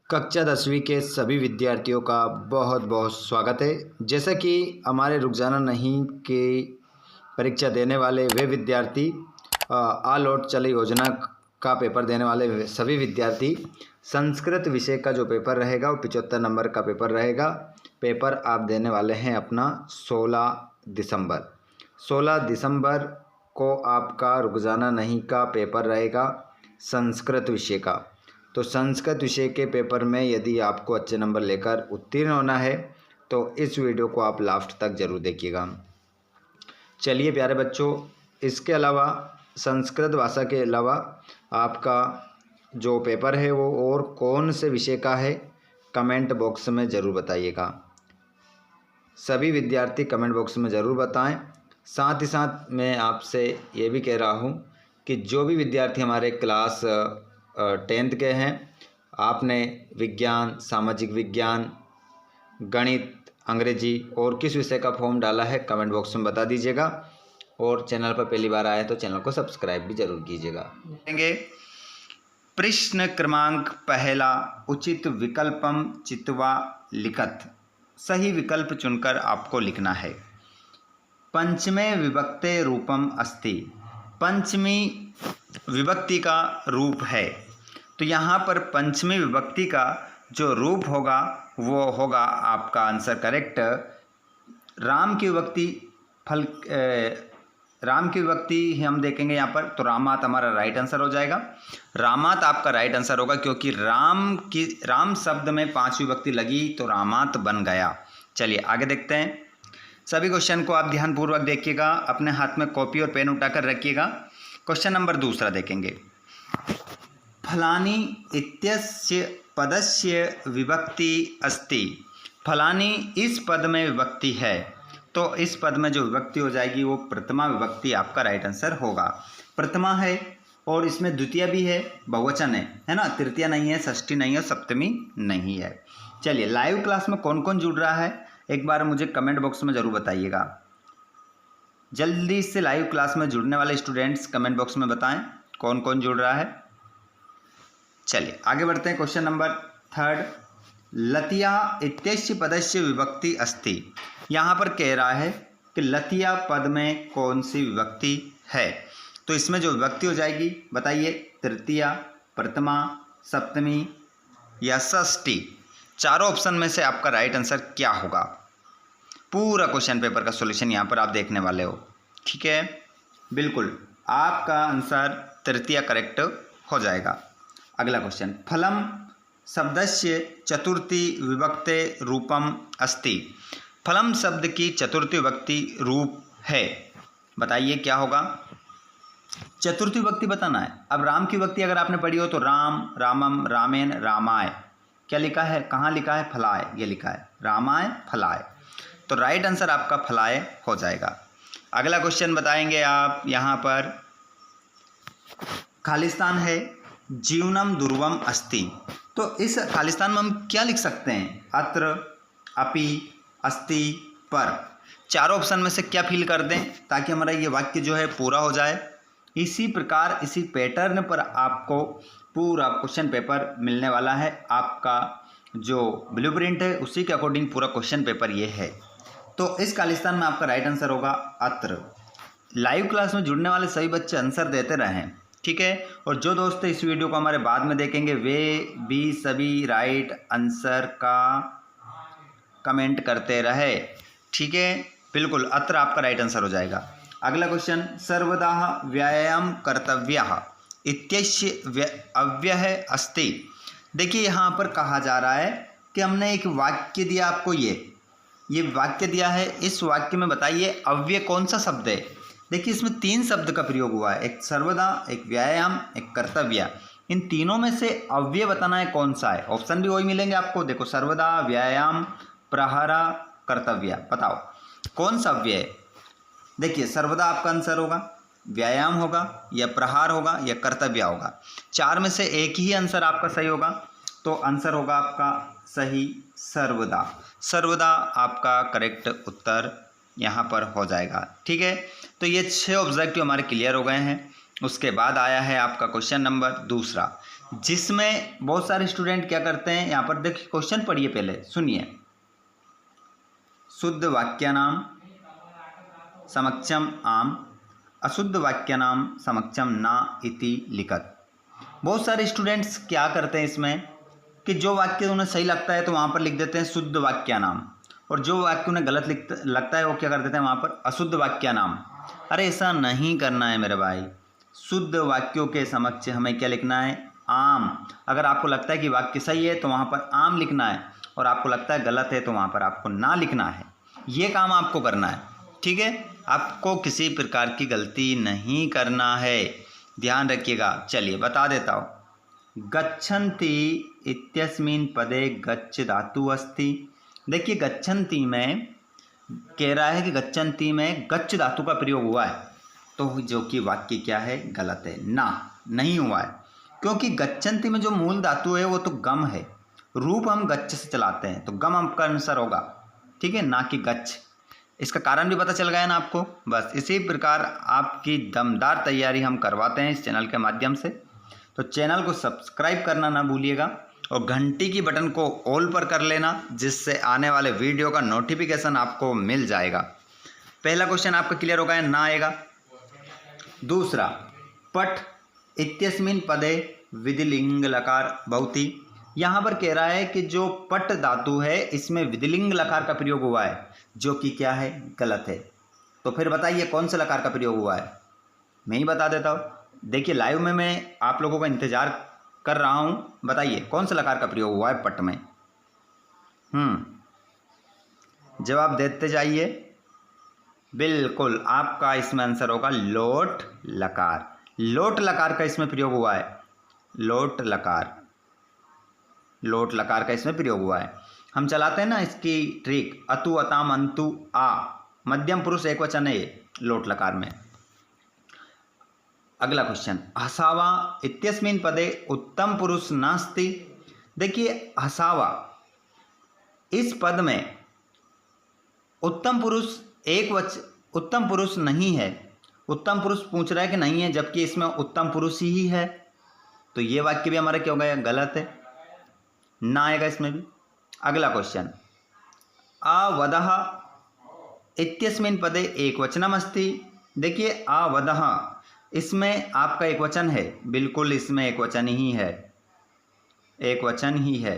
कक्षा 10वीं के सभी विद्यार्थियों का बहुत बहुत स्वागत है। जैसा कि हमारे रुक जाना नहीं के परीक्षा देने वाले वे विद्यार्थी ऑल आउट चल योजना का पेपर देने वाले सभी विद्यार्थी संस्कृत विषय का जो पेपर रहेगा वो 75 नंबर का पेपर रहेगा। पेपर आप देने वाले हैं अपना 16 दिसंबर को आपका रुक जाना नहीं का पेपर रहेगा संस्कृत विषय का। तो संस्कृत विषय के पेपर में यदि आपको अच्छे नंबर लेकर उत्तीर्ण होना है तो इस वीडियो को आप लास्ट तक ज़रूर देखिएगा। चलिए प्यारे बच्चों, इसके अलावा संस्कृत भाषा के अलावा आपका जो पेपर है वो और कौन से विषय का है कमेंट बॉक्स में ज़रूर बताइएगा। सभी विद्यार्थी कमेंट बॉक्स में ज़रूर बताएं। साथ ही साथ मैं आपसे ये भी कह रहा हूँ कि जो भी विद्यार्थी हमारे क्लास 10th के हैं, आपने विज्ञान, सामाजिक विज्ञान, गणित, अंग्रेजी और किस विषय का फॉर्म डाला है कमेंट बॉक्स में बता दीजिएगा। और चैनल पर पहली बार आए तो चैनल को सब्सक्राइब भी जरूर कीजिएगा। प्रश्न क्रमांक पहला, उचित विकल्पम चित्वा लिखत। सही विकल्प चुनकर आपको लिखना है। पंचमे विभक्ते रूपम अस्ति। पंचमी विभक्ति का रूप है, तो यहाँ पर पंचमी विभक्ति का जो रूप होगा वो होगा आपका आंसर करेक्ट राम की विभक्ति। राम की विभक्ति हम देखेंगे यहाँ पर, तो रामात हमारा राइट आंसर हो जाएगा। रामात आपका राइट आंसर होगा क्योंकि राम शब्द में 5 विभक्ति लगी तो रामात बन गया। चलिए आगे देखते हैं। सभी क्वेश्चन को आप ध्यानपूर्वक देखिएगा, अपने हाथ में कॉपी और पेन उठाकर रखिएगा। क्वेश्चन नंबर दूसरा देखेंगे। फलानी इत्यस्य पदस्य विभक्ति अस्ति। फलानी इस पद में विभक्ति है, तो इस पद में जो विभक्ति हो जाएगी वो प्रथमा विभक्ति आपका राइट आंसर होगा। प्रथमा है और इसमें द्वितीय भी है, बहुवचन है ना, तृतीय नहीं है, षष्ठी नहीं है, सप्तमी नहीं है। चलिए लाइव क्लास में कौन कौन जुड़ रहा है एक बार मुझे कमेंट बॉक्स में ज़रूर बताइएगा। जल्दी से लाइव क्लास में जुड़ने वाले स्टूडेंट्स कमेंट बॉक्स में बताएं कौन कौन जुड़ रहा है। चलिए आगे बढ़ते हैं। क्वेश्चन नंबर 3, लतिया इत्यस्य पदस्य विभक्ति अस्ति। यहाँ पर कह रहा है कि लतिया पद में कौन सी विभक्ति है, तो इसमें जो विभक्ति हो जाएगी बताइए, तृतीया, प्रथमा, सप्तमी या षष्ठी। चारों ऑप्शन में से आपका राइट आंसर क्या होगा। पूरा क्वेश्चन पेपर का सॉल्यूशन यहाँ पर आप देखने वाले हो, ठीक है। बिल्कुल आपका आंसर तृतीया करेक्ट हो जाएगा। अगला क्वेश्चन, फलम शब्दस्य चतुर्थी विभक्ते रूपम अस्ति। फलम शब्द की चतुर्थी विभक्ति रूप है, बताइए क्या होगा। चतुर्थी विभक्ति बताना है। अब राम की विभक्ति अगर आपने पढ़ी हो तो राम, रामम, रामेन, रामाय। क्या लिखा है, कहाँ लिखा है, फलाय, ये लिखा है रामाय फलाय, तो राइट आंसर आपका फलाय हो जाएगा। अगला क्वेश्चन बताएंगे आप यहाँ पर। खालिस्तान है, जीवनम दुर्वम अस्ति। तो इस खालिस्तान में हम क्या लिख सकते हैं, अत्र, अपि, अस्ति, पर। चारों ऑप्शन में से क्या फिल कर दें ताकि हमारा ये वाक्य जो है पूरा हो जाए। इसी प्रकार इसी पैटर्न पर आपको पूरा क्वेश्चन पेपर मिलने वाला है। आपका जो ब्लूप्रिंट है उसी के अकॉर्डिंग पूरा क्वेश्चन पेपर ये है। तो इस खालिस्तान में आपका राइट आंसर होगा अत्र। लाइव क्लास में जुड़ने वाले सभी बच्चे आंसर देते रहें, ठीक है। और जो दोस्त इस वीडियो को हमारे बाद में देखेंगे वे भी सभी राइट आंसर का कमेंट करते रहे, ठीक है। बिल्कुल अत्र आपका राइट आंसर हो जाएगा। अगला क्वेश्चन, सर्वदा व्यायाम कर्तव्यः इत्यस्य अव्यय अस्ति। देखिए यहाँ पर कहा जा रहा है कि हमने एक वाक्य दिया आपको, ये वाक्य दिया है। इस वाक्य में बताइए अव्यय कौन सा शब्द है। देखिए इसमें 3 शब्द का प्रयोग हुआ है, एक सर्वदा, एक व्यायाम, एक कर्तव्य। इन तीनों में से अव्यय बताना है कौन सा है। ऑप्शन भी वही मिलेंगे आपको, देखो सर्वदा, व्यायाम, प्रहरा, कर्तव्य। बताओ कौन सा अव्यय है। देखिए सर्वदा आपका आंसर होगा, व्यायाम होगा या प्रहार होगा या कर्तव्य होगा। 4 में से एक ही आंसर आपका सही होगा, तो आंसर होगा आपका सही सर्वदा। सर्वदा आपका करेक्ट उत्तर यहाँ पर हो जाएगा, ठीक है। तो ये 6 ऑब्जेक्टिव हमारे क्लियर हो गए हैं। उसके बाद आया है आपका क्वेश्चन नंबर दूसरा, जिसमें बहुत सारे स्टूडेंट क्या करते हैं, यहाँ पर देखिए क्वेश्चन पढ़िए, पहले सुनिए। शुद्ध वाक्यानाम समक्षम आम, अशुद्ध वाक्यानाम समक्षम ना इति लिखत। बहुत सारे स्टूडेंट्स क्या करते हैं इसमें कि जो वाक्य उन्हें सही लगता है तो वहाँ पर लिख देते हैं शुद्ध वाक्यानाम, और जो वाक्य उन्हें गलत लगता है वो क्या कर देते हैं वहाँ पर अशुद्ध वाक्यानाम। अरे ऐसा नहीं करना है मेरे भाई, शुद्ध वाक्यों के समक्ष हमें क्या लिखना है, आम। अगर आपको लगता है कि वाक्य सही है तो वहाँ पर आम लिखना है, और आपको लगता है गलत है तो वहाँ पर आपको ना लिखना है। ये काम आपको करना है, ठीक है। आपको किसी प्रकार की गलती नहीं करना है, ध्यान रखिएगा। चलिए बता देता हूँ। गच्छन्ति इत्यस्मिन् पदे गच्छ धातु अस्ति। देखिए गच्छन्ति में कह रहा है कि गच्छन्ति में गच्छ धातु का प्रयोग हुआ है, तो जो कि वाक्य क्या है, गलत है, ना नहीं हुआ है। क्योंकि गच्छन्ति में जो मूल धातु है वो तो गम है, रूप हम गच्छ से चलाते हैं, तो गम आपका आंसर होगा, ठीक है, ना कि गच्छ। इसका कारण भी पता चल गया ना आपको। बस इसी प्रकार आपकी दमदार तैयारी हम करवाते हैं इस चैनल के माध्यम से। तो चैनल को सब्सक्राइब करना ना भूलिएगा, और घंटी की बटन को ऑल पर कर लेना, जिससे आने वाले वीडियो का नोटिफिकेशन आपको मिल जाएगा। पहला क्वेश्चन आपका क्लियर हो गया, ना आएगा। दूसरा, पठ इत्यस्मिन् पदे विधिलिंग लकार भवति। यहाँ पर कह रहा है कि जो पट धातु है इसमें विधिलिंग लकार का प्रयोग हुआ है, जो कि क्या है, गलत है। तो फिर बताइए कौन सा लकार का प्रयोग हुआ है, मैं ही बता देता हूँ। देखिए लाइव में मैं आप लोगों का इंतजार कर रहा हूँ, बताइए कौन सा लकार का प्रयोग हुआ है पट में। जवाब देते जाइए। बिल्कुल आपका इसमें आंसर होगा लोट लकार। लोट लकार का इसमें प्रयोग हुआ है, लोट लकार, लोट लकार का इसमें प्रयोग हुआ है। हम चलाते हैं ना इसकी ट्रिक, अतु अताम अंतु आ, मध्यम पुरुष एक वचन है ये लोट लकार में। अगला क्वेश्चन, हसावा इत्यस्मिन् पदे उत्तम पुरुष नास्ति। देखिए हसावा इस पद में उत्तम पुरुष उत्तम पुरुष नहीं है। उत्तम पुरुष पूछ रहा है कि नहीं है, जबकि इसमें उत्तम पुरुष ही है, तो ये वाक्य भी हमारा क्या हो गया, गलत है, ना आएगा इसमें भी। अगला क्वेश्चन, आवदः इत्यस्मिन् पदे एकवचनम् अस्ति। देखिए आवदः इसमें आपका एक वचन है, बिल्कुल इसमें एक वचन ही है, एक वचन ही है,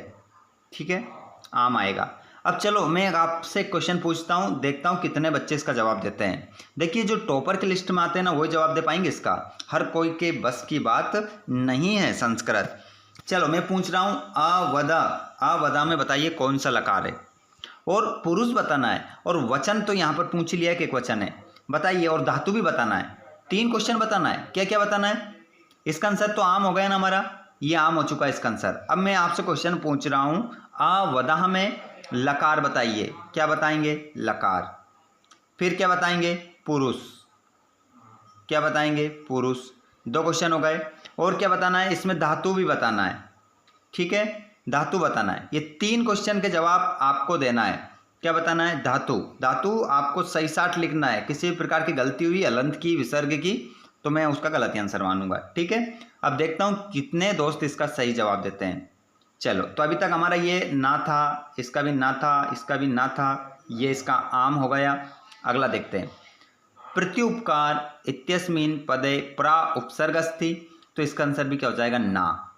ठीक है, आम आएगा। अब चलो मैं आपसे क्वेश्चन पूछता हूँ, देखता हूँ कितने बच्चे इसका जवाब देते हैं। देखिए जो टॉपर की लिस्ट में आते हैं ना वही जवाब दे पाएंगे इसका, हर कोई के बस की बात नहीं है संस्कृत। चलो मैं पूछ रहा हूँ, आवदा, आवदा में बताइए कौन सा लकार है, और पुरुष बताना है, और वचन तो यहाँ पर पूछ लिया है कि एक वचन है, बताइए, और धातु भी बताना है। 3 क्वेश्चन बताना है, क्या क्या बताना है। इसका आंसर तो आम हो गया ना हमारा, ये आम हो चुका है इसका आंसर। अब मैं आपसे क्वेश्चन पूछ रहा हूँ, आवदा में लकार बताइए, क्या बताएंगे, लकार। फिर क्या बताएंगे, पुरुष, क्या बताएंगे, पुरुष। 2 क्वेश्चन हो गए। और क्या बताना है, इसमें धातु भी बताना है, ठीक है, धातु बताना है। ये 3 क्वेश्चन के जवाब आपको देना है। क्या बताना है, धातु। धातु आपको सही साठ लिखना है, किसी भी प्रकार की गलती हुई अलंत की, विसर्ग की, तो मैं उसका गलत आंसर मानूंगा, ठीक है। अब देखता हूँ कितने दोस्त इसका सही जवाब देते हैं। चलो तो अभी तक हमारा ये ना था, इसका भी ना था, इसका भी ना था, ये इसका आम हो गया। अगला देखते हैं, प्रत्युपकार इत्यस्मिन् पदे प्रा उपसर्ग अस्ति। तो इसका आंसर भी क्या हो जाएगा, ना।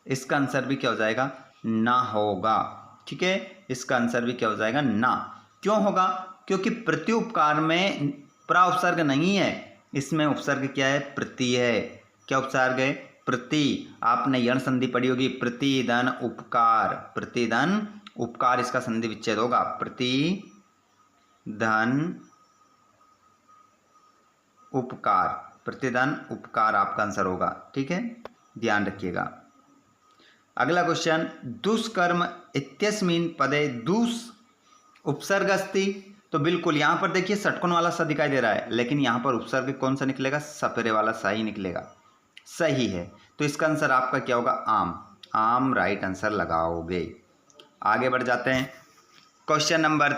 इसका आंसर भी क्या हो जाएगा, ना होगा, ठीक है, इसका आंसर भी क्या हो जाएगा, ना। क्यों होगा, क्योंकि प्रत्युपकार में प्रा उपसर्ग नहीं है, इसमें उपसर्ग क्या है, प्रति है। क्या उपसर्ग है, प्रति। आपने यण संधि पढ़ी होगी, प्रतिधन उपकार, प्रतिधन उपकार, इसका संधि विच्छेद होगा, प्रतिधन उपकार, प्रतिधन उपकार आपका आंसर होगा, ठीक है, ध्यान रखिएगा। अगला क्वेश्चन, दुष्कर्म इत्यस्मिन् पदे दुस उपसर्ग अस्ति। तो बिल्कुल यहाँ पर देखिए षटकोण वाला सा दिखाई दे रहा है, लेकिन यहाँ पर उपसर्ग कौन सा निकलेगा, सपेरे वाला सा ही निकलेगा, सही है। तो इसका आंसर आपका क्या होगा, आम। आम राइट आंसर लगाओगे। आगे बढ़ जाते हैं। क्वेश्चन नंबर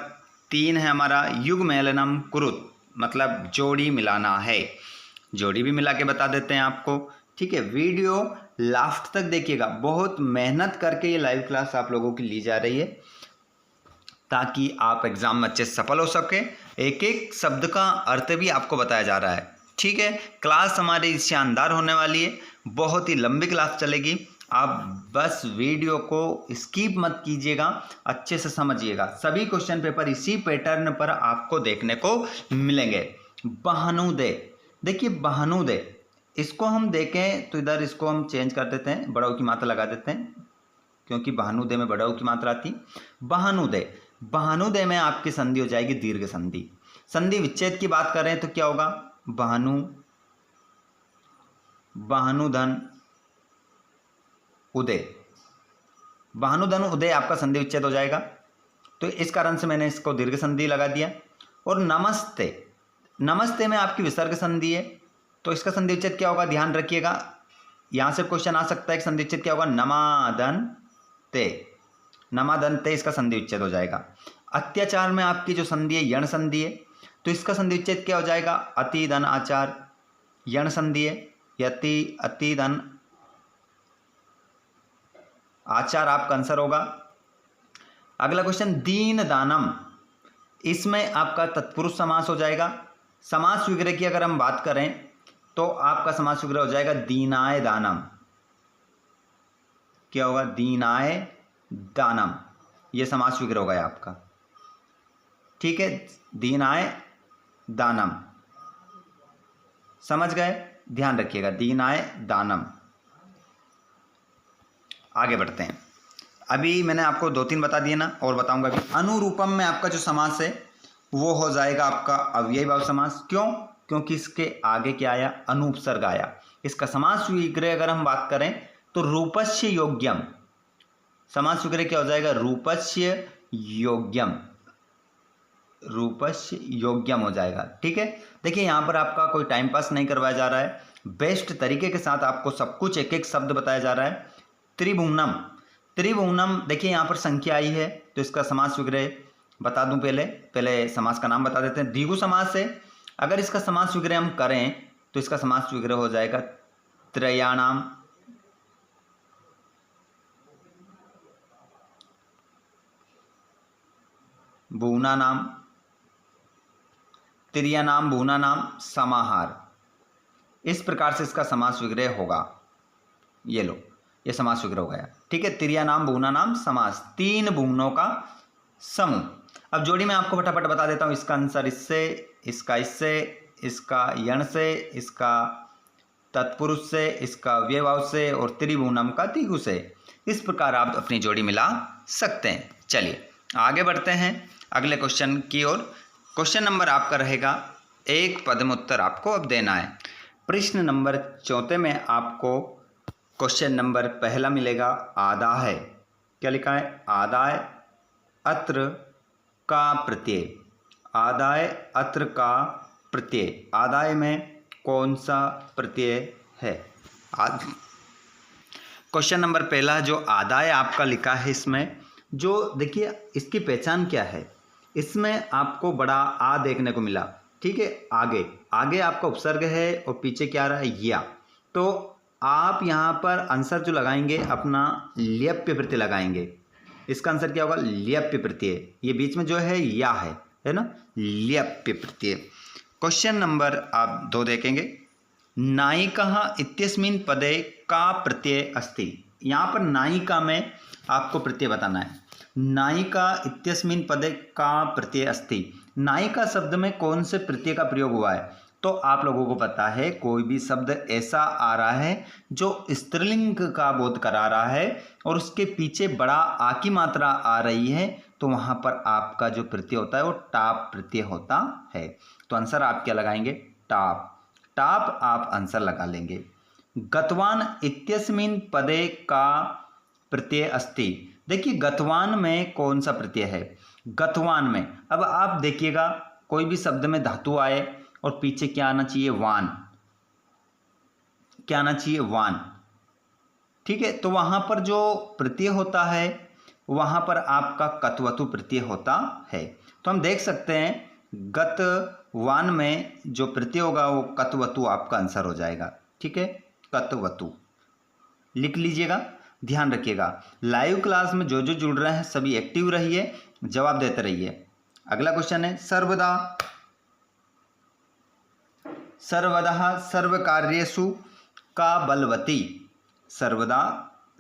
3 है हमारा, युग्मेलनम कुरुत, मतलब जोड़ी मिलाना है। जोड़ी भी मिला के बता देते हैं आपको। ठीक है, वीडियो लास्ट तक देखिएगा, बहुत मेहनत करके ये लाइव क्लास आप लोगों की ली जा रही है ताकि आप एग्जाम में अच्छे से सफल हो सके। एक एक शब्द का अर्थ भी आपको बताया जा रहा है। ठीक है, क्लास हमारी शानदार होने वाली है, बहुत ही लंबी क्लास चलेगी। आप बस वीडियो को स्किप मत कीजिएगा, अच्छे से समझिएगा। सभी क्वेश्चन पेपर इसी पैटर्न पर आपको देखने को मिलेंगे। बहानुदे, देखिए बहानुदे, इसको हम देखें तो इधर इसको हम चेंज कर देते हैं, बड़ाऊ की मात्रा लगा देते हैं क्योंकि बहानुदे में बड़ाऊ की मात्रा आती। बहानुदे, बहानुदे में आपकी संधि हो जाएगी दीर्घ संधि। संधि विच्छेद की बात करें तो क्या होगा, बहानु, बहानुधन उदय, बहानुधन उदय आपका संधि विच्छेद हो जाएगा, तो इस कारण से मैंने इसको दीर्घ संधि लगा दिया। और नमस्ते, नमस्ते में आपकी विसर्ग संधि है, तो इसका संधि विच्छेद क्या होगा, ध्यान रखिएगा, यहां से क्वेश्चन आ सकता है कि संधि विच्छेद क्या होगा, नमादन ते, नमादन ते, इसका संधि विच्छेद हो जाएगा। अत्याचार में आपकी जो संधि है यण संधि है, तो इसका संधि विच्छेद क्या हो जाएगा, अतिधन आचार, यण संधि है, यति अतिधन आचार आपका आंसर होगा। अगला क्वेश्चन, दीन दानम, इसमें आपका तत्पुरुष समास हो जाएगा। समास विग्रह की अगर हम बात करें तो आपका समास विग्रह हो जाएगा दीनाय दानम, क्या होगा, दीनाय दानम, यह समास विग्रह हो गया आपका। ठीक है, दीनाय दानम, समझ गए, ध्यान रखिएगा, दीनाय दानम। आगे बढ़ते हैं, अभी मैंने आपको 2-3 बता दिए ना, और बताऊंगा अभी। अनुरूपम में आपका जो समास है वो हो जाएगा आपका अव्ययी भाव समास। क्यों, क्योंकि इसके आगे क्या आया, अनुपसर्ग आया। इसका समास विग्रह अगर हम बात करें तो रूपस्य योग्यम, समास विग्रह क्या हो जाएगा, रूपस्य योग्यम, रूपस्य योग्यम हो जाएगा। ठीक है, देखिए यहाँ पर आपका कोई टाइम पास नहीं करवाया जा रहा है, बेस्ट तरीके के साथ आपको सब कुछ एक एक शब्द बताया जा रहा है। त्रिभुवनम, त्रिभुवनम, देखिए यहाँ पर संख्या आई है, तो इसका समास विग्रह बता दूं, पहले समास का नाम बता देते हैं। द्विगु समास है, अगर इसका समास विग्रह हम करें तो इसका समास विग्रह हो जाएगा त्रयाणाम, भुवनानाम, तिर्यानाम, भुवनानाम, समाहार, इस प्रकार से इसका समास विग्रह होगा। ये लो, ये समास विग्रह हो गया। ठीक है, तिर्यानाम, भुवनानाम, समास, 3 भुवनों का समूह। अब जोड़ी में आपको फटाफट बता देता हूँ, इसका आंसर इससे, इसका इससे, इसका यण से, इसका तत्पुरुष से, इसका व्ययभाव से, और त्रिभुवनम का तिगु से। इस प्रकार आप अपनी जोड़ी मिला सकते हैं। चलिए आगे बढ़ते हैं अगले क्वेश्चन की ओर। क्वेश्चन नंबर आपका रहेगा, एक पद में उत्तर आपको अब देना है। प्रश्न नंबर 34 में आपको क्वेश्चन नंबर पहला मिलेगा, आदाय, क्या लिखा है, आदाय अत्र का प्रत्यय, आदाय अत्र का प्रत्यय, आदाय में कौन सा प्रत्यय है। क्वेश्चन नंबर पहला जो आदाय आपका लिखा है, इसमें जो देखिए इसकी पहचान क्या है, इसमें आपको बड़ा आ देखने को मिला। ठीक है, आगे आगे आपका उपसर्ग है और पीछे क्या आ रहा है, या, तो आप यहाँ पर आंसर जो लगाएंगे अपना ल्यप्य प्रत्यय लगाएंगे। इसका आंसर क्या होगा, ल्यप्य प्रत्यय, ये बीच में जो है या है ना, ल्यप्य प्रत्यय। क्वेश्चन नंबर आप 2 देखेंगे, नायिका इत्यस्मिन् पदे का प्रत्यय अस्ति, यहाँ पर नायिका में आपको प्रत्यय बताना है। नायिका इत्यस्मिन् पदे का प्रत्यय अस्ति, नायिका शब्द में कौन से प्रत्यय का प्रयोग हुआ है। तो आप लोगों को पता है, कोई भी शब्द ऐसा आ रहा है जो स्त्रीलिंग का बोध करा रहा है और उसके पीछे बड़ा आ की मात्रा आ रही है, तो वहां पर आपका जो प्रत्यय होता है वो टाप प्रत्यय होता है। तो आंसर आप क्या लगाएंगे, टाप, टाप आप आंसर लगा लेंगे। गतवान इत्यस्मिन् पदे का प्रत्यय अस्ति, देखिए गतवान में कौन सा प्रत्यय है, गतवान में। अब आप देखिएगा, कोई भी शब्द में धातु आए और पीछे क्या आना चाहिए, वान, क्या आना चाहिए, वान। ठीक है, तो वहां पर जो प्रत्यय होता है वहां पर आपका कत्वतु प्रत्यय होता है। तो हम देख सकते हैं गतवान में जो प्रत्यय होगा वो कत्वतु आपका आंसर हो जाएगा। ठीक है, कतवतु लिख लीजिएगा, ध्यान रखिएगा। लाइव क्लास में जो जो जुड़ रहे हैं सभी एक्टिव रहिए, जवाब देते रहिए। अगला क्वेश्चन है सर्वदा सर्वदा सर्वकार्येषु का बलवती। सर्वदा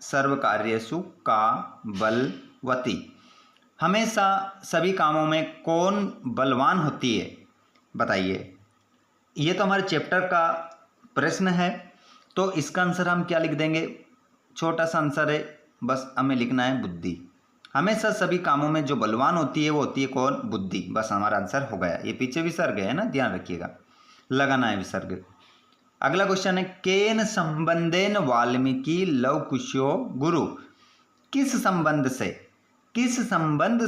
सर्वकार्येषु का बलवती, हमेशा सभी कामों में कौन बलवान होती है, बताइए। ये तो हमारे चैप्टर का प्रश्न है, तो इसका आंसर हम क्या लिख देंगे, छोटा सा आंसर है, बस हमें लिखना है बुद्धि। हमेशा सभी कामों में जो बलवान होती है वो होती है कौन, बुद्धि। बस हमारा आंसर हो गया। ये पीछे विसर्ग है ना, ध्यान रखिएगा, लगाना है विसर्ग। अगला क्वेश्चन है केन संबंधेन वाल्मीकि लवकुशो गुरु। किस संबंध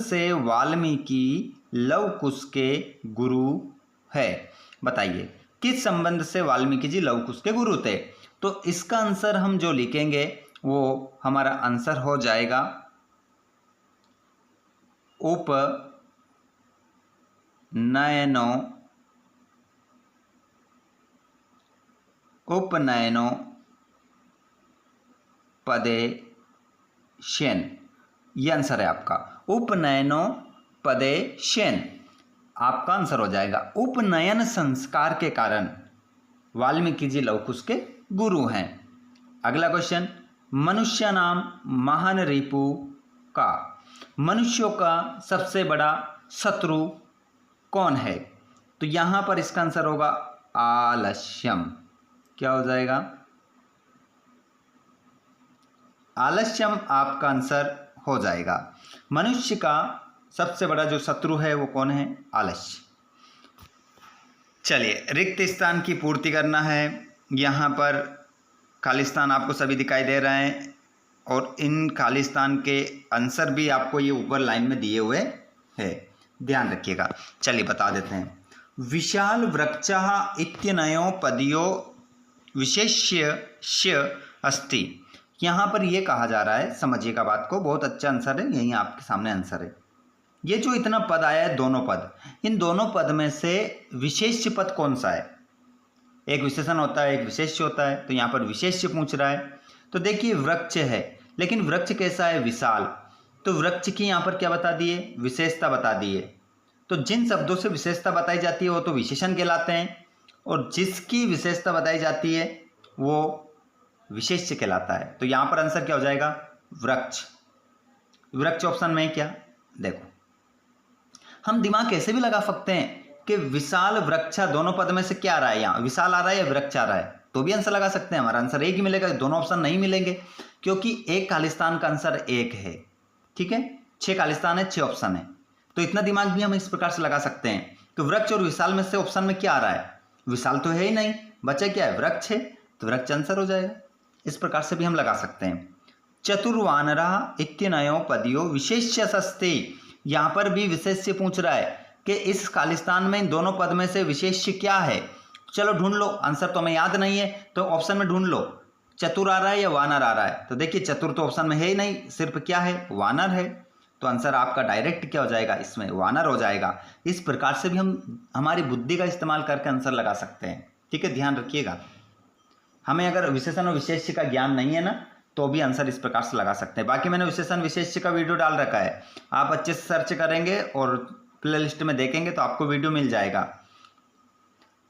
से वाल्मीकि लवकुश के गुरु है, बताइए। किस संबंध से वाल्मीकि जी लवकुश के गुरु थे। तो इसका आंसर हम जो लिखेंगे वो हमारा आंसर हो जाएगा उपनयनो पदे शेन। ये आंसर है आपका, उपनयनो पदे शेन आपका आंसर हो जाएगा। उपनयन संस्कार के कारण वाल्मीकि जी लवकुश के गुरु हैं। अगला क्वेश्चन, मनुष्य नाम महान रिपु का। मनुष्यों का सबसे बड़ा शत्रु कौन है। तो यहां पर इसका आंसर होगा आलस्यम। क्या हो जाएगा, आलस्यम आपका आंसर हो जाएगा। मनुष्य का सबसे बड़ा जो शत्रु है वो कौन है, आलस्य। चलिए, रिक्त स्थान की पूर्ति करना है। यहाँ पर खालिस्तान आपको सभी दिखाई दे रहे हैं और इन खालिस्तान के आंसर भी आपको ये ऊपर लाइन में दिए हुए हैं, ध्यान रखिएगा। चलिए बता देते हैं। विशाल वृक्षः इत्यनयो पदयो विशेष्य अस्ति। यहाँ पर ये कहा जा रहा है, समझिएगा बात को, बहुत अच्छा आंसर है, यही आपके सामने आंसर है। ये जो इतना पद आया है, दोनों पद, इन दोनों पद में से विशेष्य पद कौन सा है। एक विशेषण होता है, एक विशेष्य होता है, तो यहाँ पर विशेष्य पूछ रहा है। तो देखिए वृक्ष है, लेकिन वृक्ष कैसा है, विशाल। तो वृक्ष की यहाँ पर क्या बता दिए, विशेषता बता दिए। तो जिन शब्दों से विशेषता बताई जाती है वो तो विशेषण कहलाते हैं, और जिसकी विशेषता बताई जाती है वो विशेष्य कहलाता है। तो यहाँ पर आंसर क्या हो जाएगा, वृक्ष। वृक्ष ऑप्शन में क्या, देखो हम दिमाग कैसे भी लगा सकते हैं कि विशाल वृक्ष, दोनों पद में से क्या आ रहा है, यहाँ विशाल आ रहा है या वृक्ष आ रहा है, तो भी आंसर लगा सकते हैं। हमारा आंसर एक ही मिलेगा, दोनों ऑप्शन नहीं मिलेंगे, क्योंकि एक खालिस्तान का आंसर एक है, ठीक है। 6 खालिस्तान है, 6 ऑप्शन है, तो इतना दिमाग भी हम इस प्रकार से लगा सकते हैं। तो वृक्ष और विशाल में से ऑप्शन में क्या आ रहा है, विशाल तो है ही नहीं, बचा क्या है, वृक्ष है, तो वृक्ष आंसर हो जाएगा। इस प्रकार से भी हम लगा सकते हैं। चतुर्वानरा इत्यनयो पदयो विशेष्यस्ते। यहाँ पर भी विशेष्य पूछ रहा है कि इस खालिस्तान में इन दोनों पद में से विशेष्य क्या है। चलो ढूंढ लो, आंसर तो हमें याद नहीं है, तो ऑप्शन में ढूंढ लो, चतुर आ रहा है या वानर आ रहा है। तो देखिए चतुर तो ऑप्शन में है ही नहीं, सिर्फ क्या है, वानर है। तो आंसर आपका डायरेक्ट क्या हो जाएगा, इसमें वानर हो जाएगा। इस प्रकार से भी हम हमारी बुद्धि का इस्तेमाल करके आंसर लगा सकते हैं, ठीक है, ध्यान रखिएगा। हमें अगर विशेषण और विशेष्य का ज्ञान नहीं है ना, तो भी आंसर इस प्रकार से लगा सकते हैं। बाकी मैंने विशेषण विशेष्य का वीडियो डाल रखा है, आप अच्छे से सर्च करेंगे और प्ले लिस्ट में देखेंगे तो आपको वीडियो मिल जाएगा।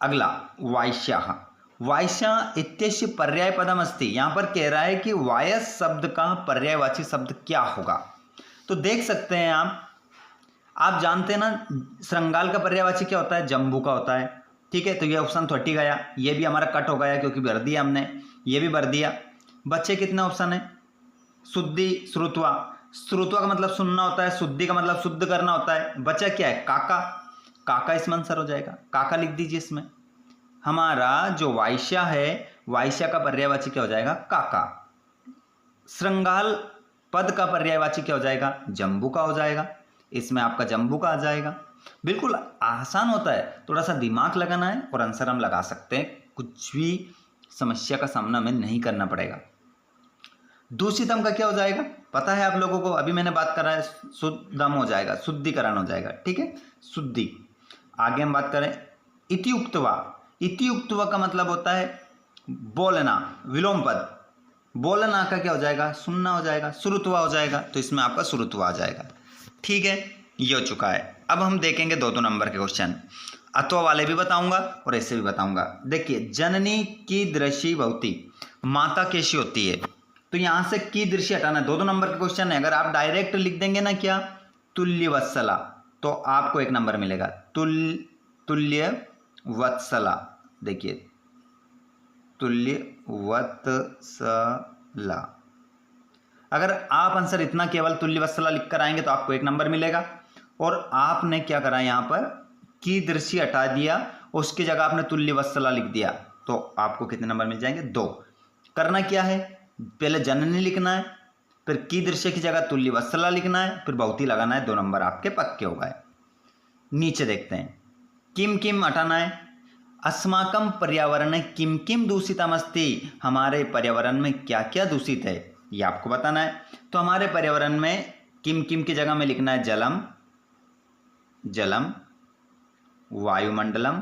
अगला, वायस्याः। वायस्या इत्यस्य पर्याय पदम अस्ति। यहाँ पर कह रहा है कि वायस शब्द का पर्यायवाची शब्द क्या होगा। तो देख सकते हैं आप जानते हैं ना, श्रृंगाल का पर्यायवाची क्या होता है, जम्बू का होता है, ठीक है। तो ये ऑप्शन तो हट ही गया, ये भी हमारा कट हो गया क्योंकि भर दिया हमने, ये भी भर दिया। बच्चे कितने ऑप्शन है, शुद्धि, श्रुत्वा। श्रुत्वा का मतलब सुनना होता है, शुद्धि का मतलब शुद्ध करना होता है। बचा क्या है, काका। काका इसमें आंसर हो जाएगा, काका लिख दीजिए इसमें। हमारा जो वायस्या है, वायस्या का पर्यायवाची क्या हो जाएगा, काका। श्रृंगाल पद का पर्यायवाची क्या हो जाएगा, जम्बू का हो जाएगा, इसमें आपका जम्बू का आ जाएगा। बिल्कुल आसान होता है, थोड़ा सा दिमाग लगाना है और आंसर हम लगा सकते हैं, कुछ भी समस्या का सामना हमें नहीं करना पड़ेगा। दूषितम का क्या हो जाएगा, पता है आप लोगों को, अभी मैंने बात करा है, शुद्धम हो जाएगा, शुद्धिकरण हो जाएगा, ठीक है, शुद्धि। आगे हम बात करें इति उक्त्वा। इति उक्त्वा का मतलब होता है बोलना विलोम पद, बोलना का क्या हो जाएगा, सुनना हो जाएगा, श्रुत्वा हो जाएगा, तो इसमें आपका श्रुत्वा आ जाएगा। ठीक है, ये हो चुका है। अब हम देखेंगे 2-2 नंबर के क्वेश्चन, अत्वा वाले भी बताऊंगा और ऐसे भी बताऊंगा। देखिए, जननी की दृष्टि भवती, माता कैसी होती है, तो यहां से की दृष्टि हटाना। 2-2 नंबर का क्वेश्चन है, अगर आप डायरेक्ट लिख देंगे ना क्या तुल्य वत्सला, तो आपको 1 नंबर मिलेगा। तुल्य वत्सला, देखिए तुल्य वत्सला, अगर आप आंसर इतना केवल तुल्य वत्सला लिख कर आएंगे तो आपको 1 नंबर मिलेगा। और आपने क्या करा, यहां पर की दृष्टि हटा दिया, उसकी जगह आपने तुल्य वत्सला लिख दिया, तो आपको कितने नंबर मिल जाएंगे, 2। करना क्या है, पहले जननी लिखना है, फिर की दृश्य की जगह तुल्य वत्सला लिखना है, फिर बहुती लगाना है, 2 नंबर आपके पक्के हो गए। नीचे देखते हैं, किम किम हटाना है। अस्माकं पर्यावरण किम किम दूषितमस्ति, हमारे पर्यावरण में क्या क्या दूषित है ये आपको बताना है। तो हमारे पर्यावरण में किम किम की जगह में लिखना है जलम, जलम, वायुमंडलम,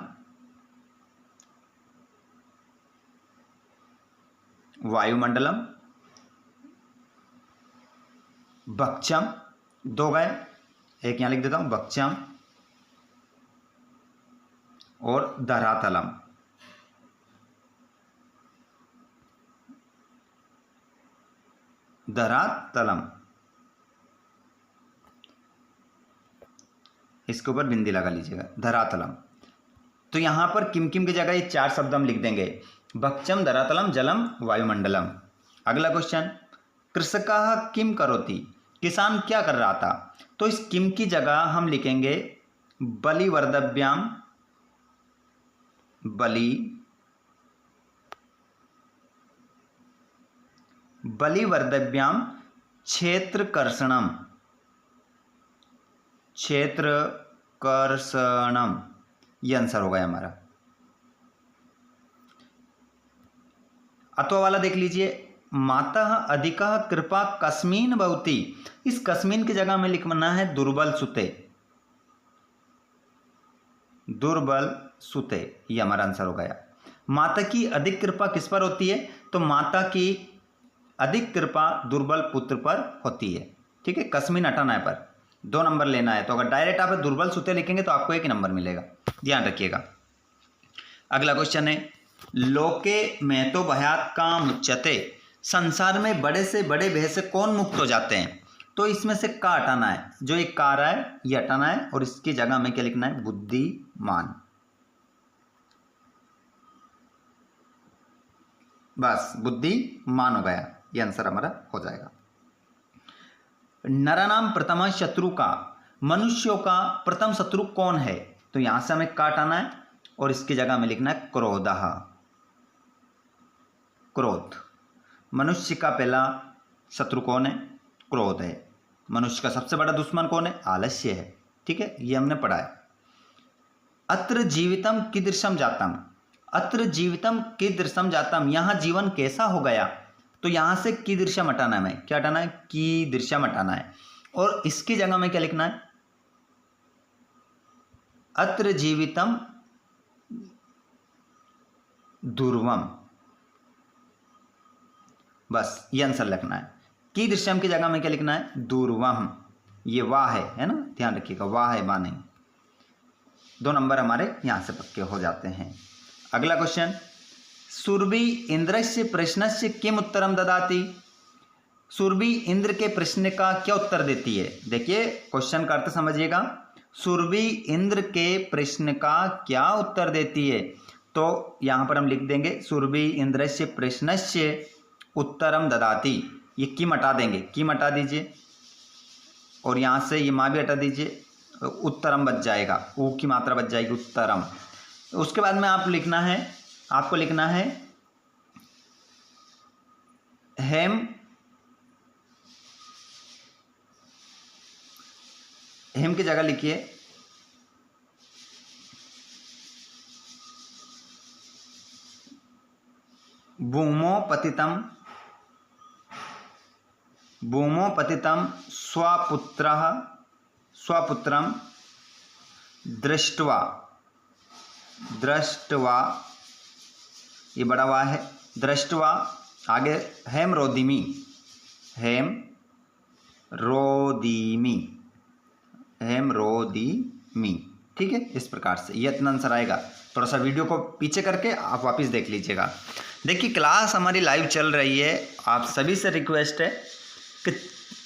वायुमंडलम, बक्षम, 2 गए, एक यहां लिख देता हूं बक्षम, और धरातलम। धरातलम, इसके ऊपर बिंदी लगा लीजिएगा, धरातलम। तो यहां पर किम किम की जगह ये 4 शब्द हम लिख देंगे, बक्षम, धरातलम, जलम, वायुमंडलम। अगला क्वेश्चन, कृषकः किम करोति, किसान क्या कर रहा था, तो इस किम की जगह हम लिखेंगे बलिवर्दभ्याम, बलिवर्दभ्याम क्षेत्रकर्षणम, क्षेत्रकर्षणम, ये आंसर हो गया हमारा। अतो वाला देख लीजिए, माता अधिका कृपा कस्मीन भवती, इस कस्मीन की जगह में लिखना है दुर्बल सुते, दुर्बल सुते, ये हमारा आंसर हो गया। माता की अधिक कृपा किस पर होती है, तो माता की अधिक कृपा दुर्बल पुत्र पर होती है। ठीक है, कस्मीन हटाना है, पर 2 नंबर लेना है, तो अगर डायरेक्ट आप दुर्बल सुते लिखेंगे तो आपको 1 ही नंबर मिलेगा, ध्यान रखिएगा। अगला क्वेश्चन है, लोके में तो भयात काम उच्यते, संसार में बड़े से बड़े भय से कौन मुक्त हो जाते हैं, तो इसमें से का हटाना है, जो एक कार है ये हटाना है, और इसकी जगह में क्या लिखना है, बुद्धिमान, बस बुद्धिमान हो गया, ये आंसर हमारा हो जाएगा। नरानाम प्रथम शत्रु का, मनुष्यों का प्रथम शत्रु कौन है, तो यहां से हमें का हटाना है, और इसकी जगह में लिखना है क्रोधः, क्रोध। मनुष्य का पहला शत्रु कौन है, क्रोध है। मनुष्य का सबसे बड़ा दुश्मन कौन है, आलस्य है। ठीक है, ये हमने पढ़ा है। अत्र जीवितम कीदृशम जातम, अत्र जीवितम कीदृशम जातम, यहां जीवन कैसा हो गया, तो यहां से कीदृशम हटाना है, हमें क्या हटाना है, कीदृशम हटाना है, और इसकी जगह में क्या लिखना है, अत्र जीवितम दुर्वम, बस ये आंसर लिखना है। कीदृशम की जगह में क्या लिखना है, दुर्वम, ये वाह है ना, ध्यान रखिएगा, वाह है, वाह नहीं। 2 नंबर हमारे यहां से पक्के हो जाते हैं। अगला क्वेश्चन, सुरभि इंद्रस्य प्रश्नस्य किम उत्तरम ददाति, सुरभि इंद्र के प्रश्न का क्या उत्तर देती है। देखिए क्वेश्चन का अर्थ समझिएगा, सुरभि इंद्र के प्रश्न का क्या उत्तर देती है, तो यहां पर हम लिख देंगे सुरभि इंद्रस्य प्रश्नस्य उत्तरम ददाति, ये किम हटा देंगे, किम हटा दीजिए, और यहां से ये माँ भी हटा दीजिए, उत्तरम बच जाएगा, ऊ की मात्रा बच जाएगी, उत्तरम। उसके बाद में आप लिखना है, आपको लिखना है हेम, हेम की जगह लिखिए भूमोपतितम, भूमोपतितम स्वपुत्रः, स्वपुत्रम दृष्ट्वा, दृष्ट्वा, ये बड़ा वाह है, दृष्टवा, आगे हेमरोदिमी, हेमरोदिमी, ठीक है। इस प्रकार से ये इतना आंसर आएगा। थोड़ा सा वीडियो को पीछे करके आप वापस देख लीजिएगा। देखिए क्लास हमारी लाइव चल रही है, आप सभी से रिक्वेस्ट है कि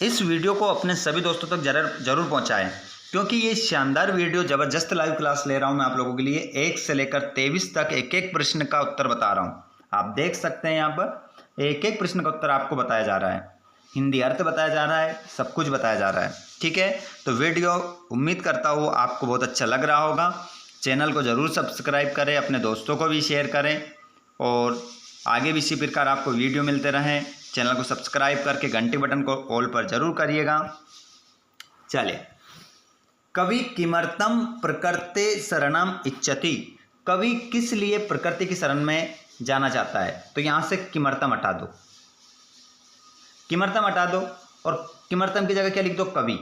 इस वीडियो को अपने सभी दोस्तों तक जरूर पहुंचाएं, क्योंकि ये शानदार वीडियो ज़बरदस्त लाइव क्लास ले रहा हूं मैं आप लोगों के लिए। 1 से लेकर 23 तक एक एक प्रश्न का उत्तर बता रहा हूं। आप देख सकते हैं यहाँ पर एक एक प्रश्न का उत्तर आपको बताया जा रहा है, हिंदी अर्थ बताया जा रहा है, सब कुछ बताया जा रहा है, ठीक है। तो वीडियो उम्मीद करता हूँ आपको बहुत अच्छा लग रहा होगा। चैनल को ज़रूर सब्सक्राइब करें, अपने दोस्तों को भी शेयर करें और आगे भी इसी प्रकार आपको वीडियो मिलते रहें। चैनल को सब्सक्राइब करके घंटी बटन को ऑल पर जरूर करिएगा। चलिए, कवि किमर्थम प्रकृते शरणम इच्छति, कवि किस लिए प्रकृति की शरण में जाना चाहता है। तो यहाँ से किमर्थम हटा दो, किमर्थम हटा दो और किमर्थम की जगह क्या लिख दो, कवि।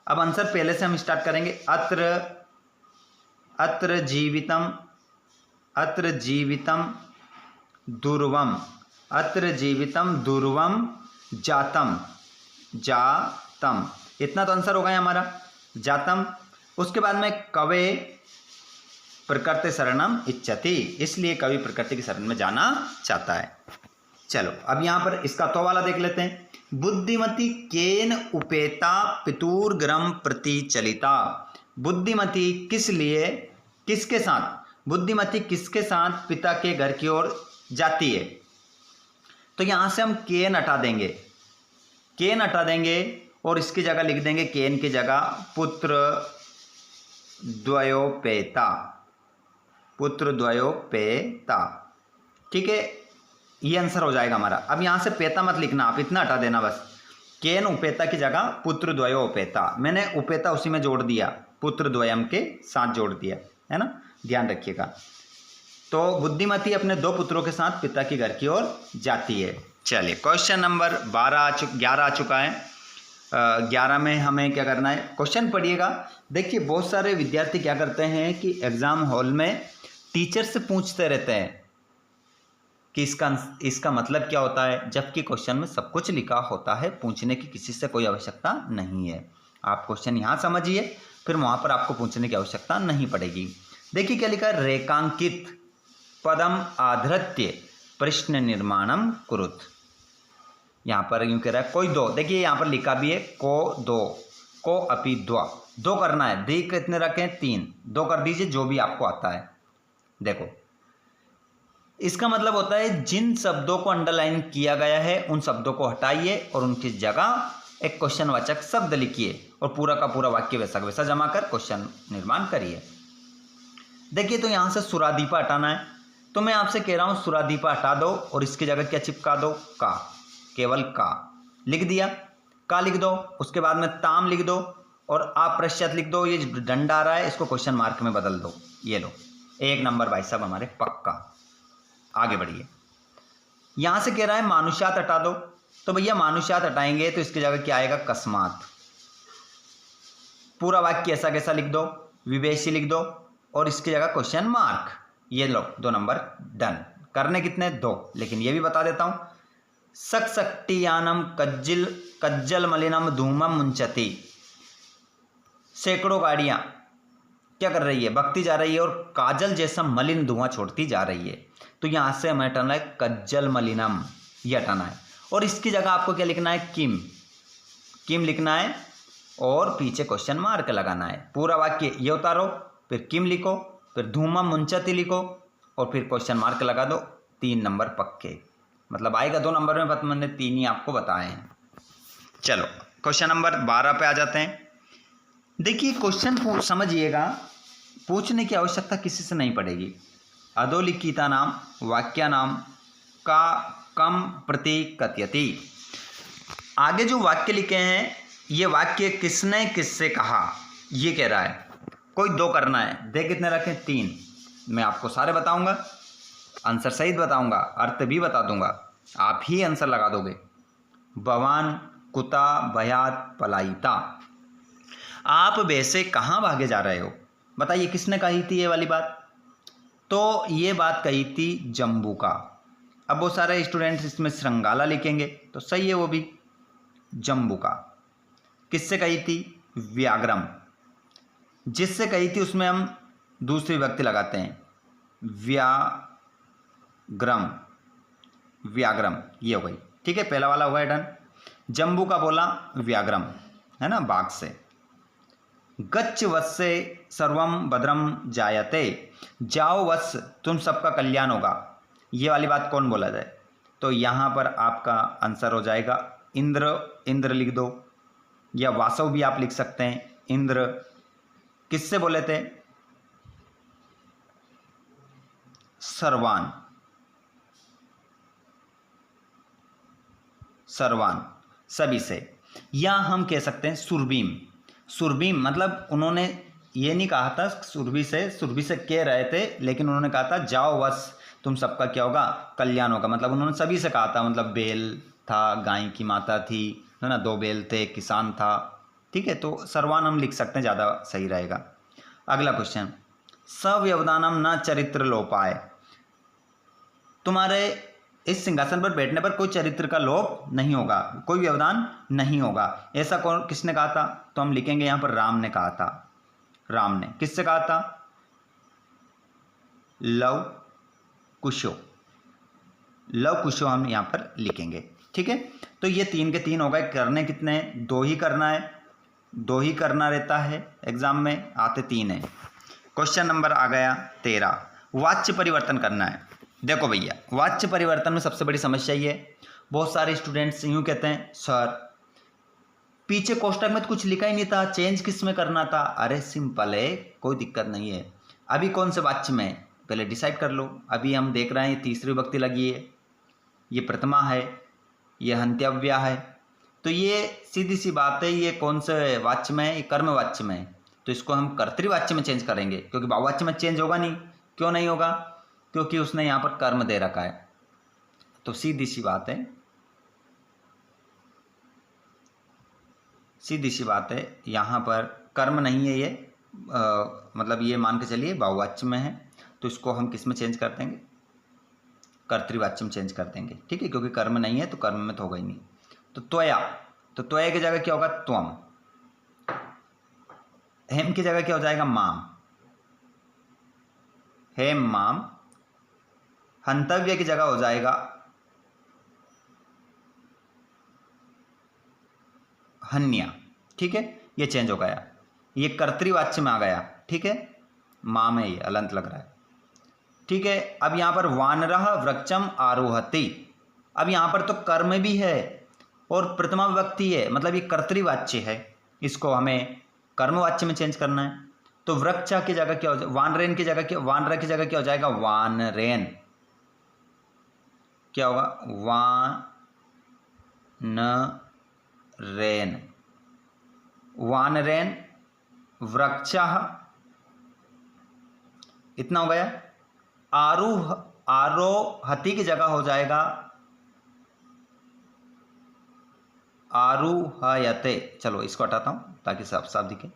अब आंसर पहले से हम स्टार्ट करेंगे। अत्र जीवितम दुर्वम, अत्र जीवितम दुर्वम जातम, इतना तो आंसर हो गया हमारा, जातम। उसके बाद में कवे प्रकृति शरणम इच्छति, इसलिए कवि प्रकृति की शरण में जाना चाहता है। चलो अब यहाँ पर इसका तो वाला देख लेते हैं। बुद्धिमती केन उपेता पितुर्गृहं प्रति चलिता, बुद्धिमती किस लिए, किसके साथ, बुद्धिमती किसके साथ पिता के घर की ओर जाती है। तो यहाँ से हम केन हटा देंगे, केन हटा देंगे और इसकी जगह लिख देंगे, केन की जगह पुत्र द्वयोपेता, पुत्र द्वयोपेता, ठीक है। ये आंसर हो जाएगा हमारा। अब यहाँ से पेता मत लिखना, आप इतना हटा देना बस, केन उपेता की जगह पुत्र द्वयोपेता, मैंने उपेता उसी में जोड़ दिया, पुत्र द्वयम के साथ जोड़ दिया, है ना, ध्यान रखिएगा। तो बुद्धिमती अपने 2 पुत्रों के साथ पिता के घर की ओर जाती है। चलिए क्वेश्चन नंबर 11 आ चुका है। 11 में हमें क्या करना है, क्वेश्चन पढ़िएगा। देखिए बहुत सारे विद्यार्थी क्या करते हैं कि एग्जाम हॉल में टीचर से पूछते रहते हैं कि इसका मतलब क्या होता है, जबकि क्वेश्चन में सब कुछ लिखा होता है, पूछने की किसी से कोई आवश्यकता नहीं है। आप क्वेश्चन यहाँ समझिए, फिर वहाँ पर आपको पूछने की आवश्यकता नहीं पड़ेगी। देखिए क्या लिखा है, रेखांकित पदम आधृत्य प्रश्न निर्माणम कुरुत। यहाँ पर यूँ कह रहा है कोई दो, देखिए यहाँ पर लिखा भी है को दो, को अपि द्वा, 2 करना है, दी कितने रखें 3, 2 कर दीजिए जो भी आपको आता है। देखो इसका मतलब होता है जिन शब्दों को अंडरलाइन किया गया है उन शब्दों को हटाइए और उनकी जगह एक क्वेश्चनवाचक शब्द लिखिए और पूरा का पूरा वाक्य वैसा वैसा जमा कर क्वेश्चन निर्माण करिए। देखिए तो यहाँ से सुरादीपा हटाना है, तो मैं आपसे कह रहा हूँ सुरादीपा हटा दो और इसकी जगह क्या चिपका दो, का, केवल का लिख दिया, का लिख दो, उसके बाद में ताम लिख दो और अप्रश्यत लिख दो। ये डंडा आ रहा है इसको क्वेश्चन मार्क में बदल दो, ये लो 1 नंबर भाई साहब हमारे पक्का। आगे बढ़िए, यहां से कह रहा है मानुष्यात हटा दो, तो भैया मानुष्यात हटाएंगे तो इसकी जगह क्या आएगा, कस्मात। पूरा वाक्य ऐसा कैसा लिख दो, विवेशी लिख दो और इसकी जगह क्वेश्चन मार्क, ये लो 2 नंबर डन। करने कितने 2, लेकिन ये भी बता देता हूं, सक्टियानम कज्जल मलिनम धूमम मुंचती, सैकड़ों गाड़ियां क्या कर रही है, भगती जा रही है और काजल जैसा मलिन धुआं छोड़ती जा रही है। तो यहां से हमें हटाना है कज्जल मलिनम, ये हटाना है और इसकी जगह आपको क्या लिखना है, किम, किम लिखना है और पीछे क्वेश्चन मार्क लगाना है। पूरा वाक्य ये उतारो, फिर किम लिखो, फिर धूमम मुंचती लिखो और फिर क्वेश्चन मार्क लगा दो। 3 नंबर पक्के, मतलब आएगा 2 नंबर में, मैंने 3 ही आपको बताए हैं। चलो क्वेश्चन नंबर 12 पे आ जाते हैं। देखिए क्वेश्चन समझिएगा, पूछने की आवश्यकता किसी से नहीं पड़ेगी। अधोलिखिता नाम वाक्या नाम का कम प्रति कथयति, आगे जो वाक्य लिखे हैं ये वाक्य किसने किससे कहा, ये कह रहा है। कोई 2 करना है, दे कितने रखें 3, मैं आपको सारे बताऊंगा, आंसर सहित बताऊंगा, अर्थ भी बता दूंगा, आप ही आंसर लगा दोगे। भवान कुता भयात पलायिता, आप वैसे कहाँ भागे जा रहे हो, बताइए किसने कही थी ये वाली बात। तो ये बात कही थी जम्बू का। अब बहुत सारे स्टूडेंट्स इसमें श्रृंगाला लिखेंगे, तो सही है वो भी। जम्बुका किससे कही थी? व्याघ्रम। जिससे कही थी उसमें हम दूसरी विभक्ति लगाते हैं, व्याघ्रम, व्याघ्रम, ये हो गई। ठीक है, पहला वाला हुआ है डन। जम्बू का बोला व्याघ्रम, है ना, बाघ से। गच्छ वत्से सर्वम भद्रम जायते, जाओ वत्स तुम सबका कल्याण होगा, ये वाली बात कौन बोला जाए? तो यहाँ पर आपका आंसर हो जाएगा इंद्र। इंद्र लिख दो, या वासव भी आप लिख सकते हैं। इंद्र किससे बोले थे? सर्वान, सर्वान, सभी से। या हम कह सकते हैं सुरभीम। सुरभीम मतलब उन्होंने ये नहीं कहा था सुरभि से कह रहे थे, लेकिन उन्होंने कहा था जाओ वस तुम सबका क्या होगा? कल्याण होगा। मतलब उन्होंने सभी से कहा था, मतलब बैल था, गाय की माता थी, है ना, 2 बैल थे, किसान था। ठीक है, तो सर्वान हम लिख सकते हैं, ज़्यादा सही रहेगा। अगला क्वेश्चन, सव्यवधानम न चरित्र लोपाय, तुम्हारे इस सिंहासन पर बैठने पर कोई चरित्र का लोप नहीं होगा, कोई व्यवधान नहीं होगा। ऐसा कौन, किसने कहा था? तो हम लिखेंगे यहां पर राम ने कहा था। राम ने किससे कहा था? लव कुशो, लव कुशो हम यहां पर लिखेंगे। ठीक है, तो ये 3 के 3 हो गए। करने कितने हैं? 2 ही करना है, 2 ही करना रहता है, एग्जाम में आते 3 है। क्वेश्चन नंबर आ गया 13, वाच्य परिवर्तन करना है। देखो भैया, वाच्य परिवर्तन में सबसे बड़ी समस्या ये है, बहुत सारे स्टूडेंट्स यूं कहते हैं सर पीछे कोष्टक में तो कुछ लिखा ही नहीं था, चेंज किस में करना था? अरे सिंपल है, कोई दिक्कत नहीं है। अभी कौन से वाच्य में पहले डिसाइड कर लो। अभी हम देख रहे हैं तीसरी विभक्ति लगी है, ये प्रथमा है, ये हंत्यव्या है, तो ये सीधी सी बात है, ये कौन से वाच्य में है? ये कर्म वाच्य में है, तो इसको हम कर्तृवाच्य में चेंज करेंगे, क्योंकि बहुवाच्य में चेंज होगा नहीं। क्यों नहीं होगा? क्योंकि उसने यहाँ पर कर्म दे रखा है। तो सीधी सी बात है, सीधी सी बात है, यहाँ पर कर्म नहीं है, ये मतलब ये मान के चलिए बहुवाच्य में है, तो इसको हम किस में चेंज कर देंगे? कर्तृवाच्य में चेंज कर देंगे। ठीक है, क्योंकि कर्म नहीं है तो कर्म में तो होगा ही नहीं। तो त्वया, तो त्वया की जगह क्या होगा? त्वम। हेम की जगह क्या हो जाएगा? माम, हेम माम। हंतव्य की जगह हो जाएगा हन्या। ठीक है, ये चेंज हो गया, ये कर्तृवाच्य में आ गया। ठीक है, माम है, ये अलंत लग रहा है। ठीक है, अब यहां पर वानरः वृक्षम आरोहति, अब यहां पर तो कर्म भी है और प्रथमा विभक्ति है, मतलब ये कर्तृवाच्य है, इसको हमें कर्मवाच्य में चेंज करना है। तो वृक्ष की जगह क्या हो जाएगा? वानरेन की जगह क्या, वानरा की जगह क्या हो जाएगा? वानरेन। क्या होगा? वानरेन, वानरेन वृक्षः, इतना हो गया। आरोह, आरोहति की जगह हो जाएगा आरुहयते। चलो इसको हटाता हूं ताकि साफ साफ दिखे।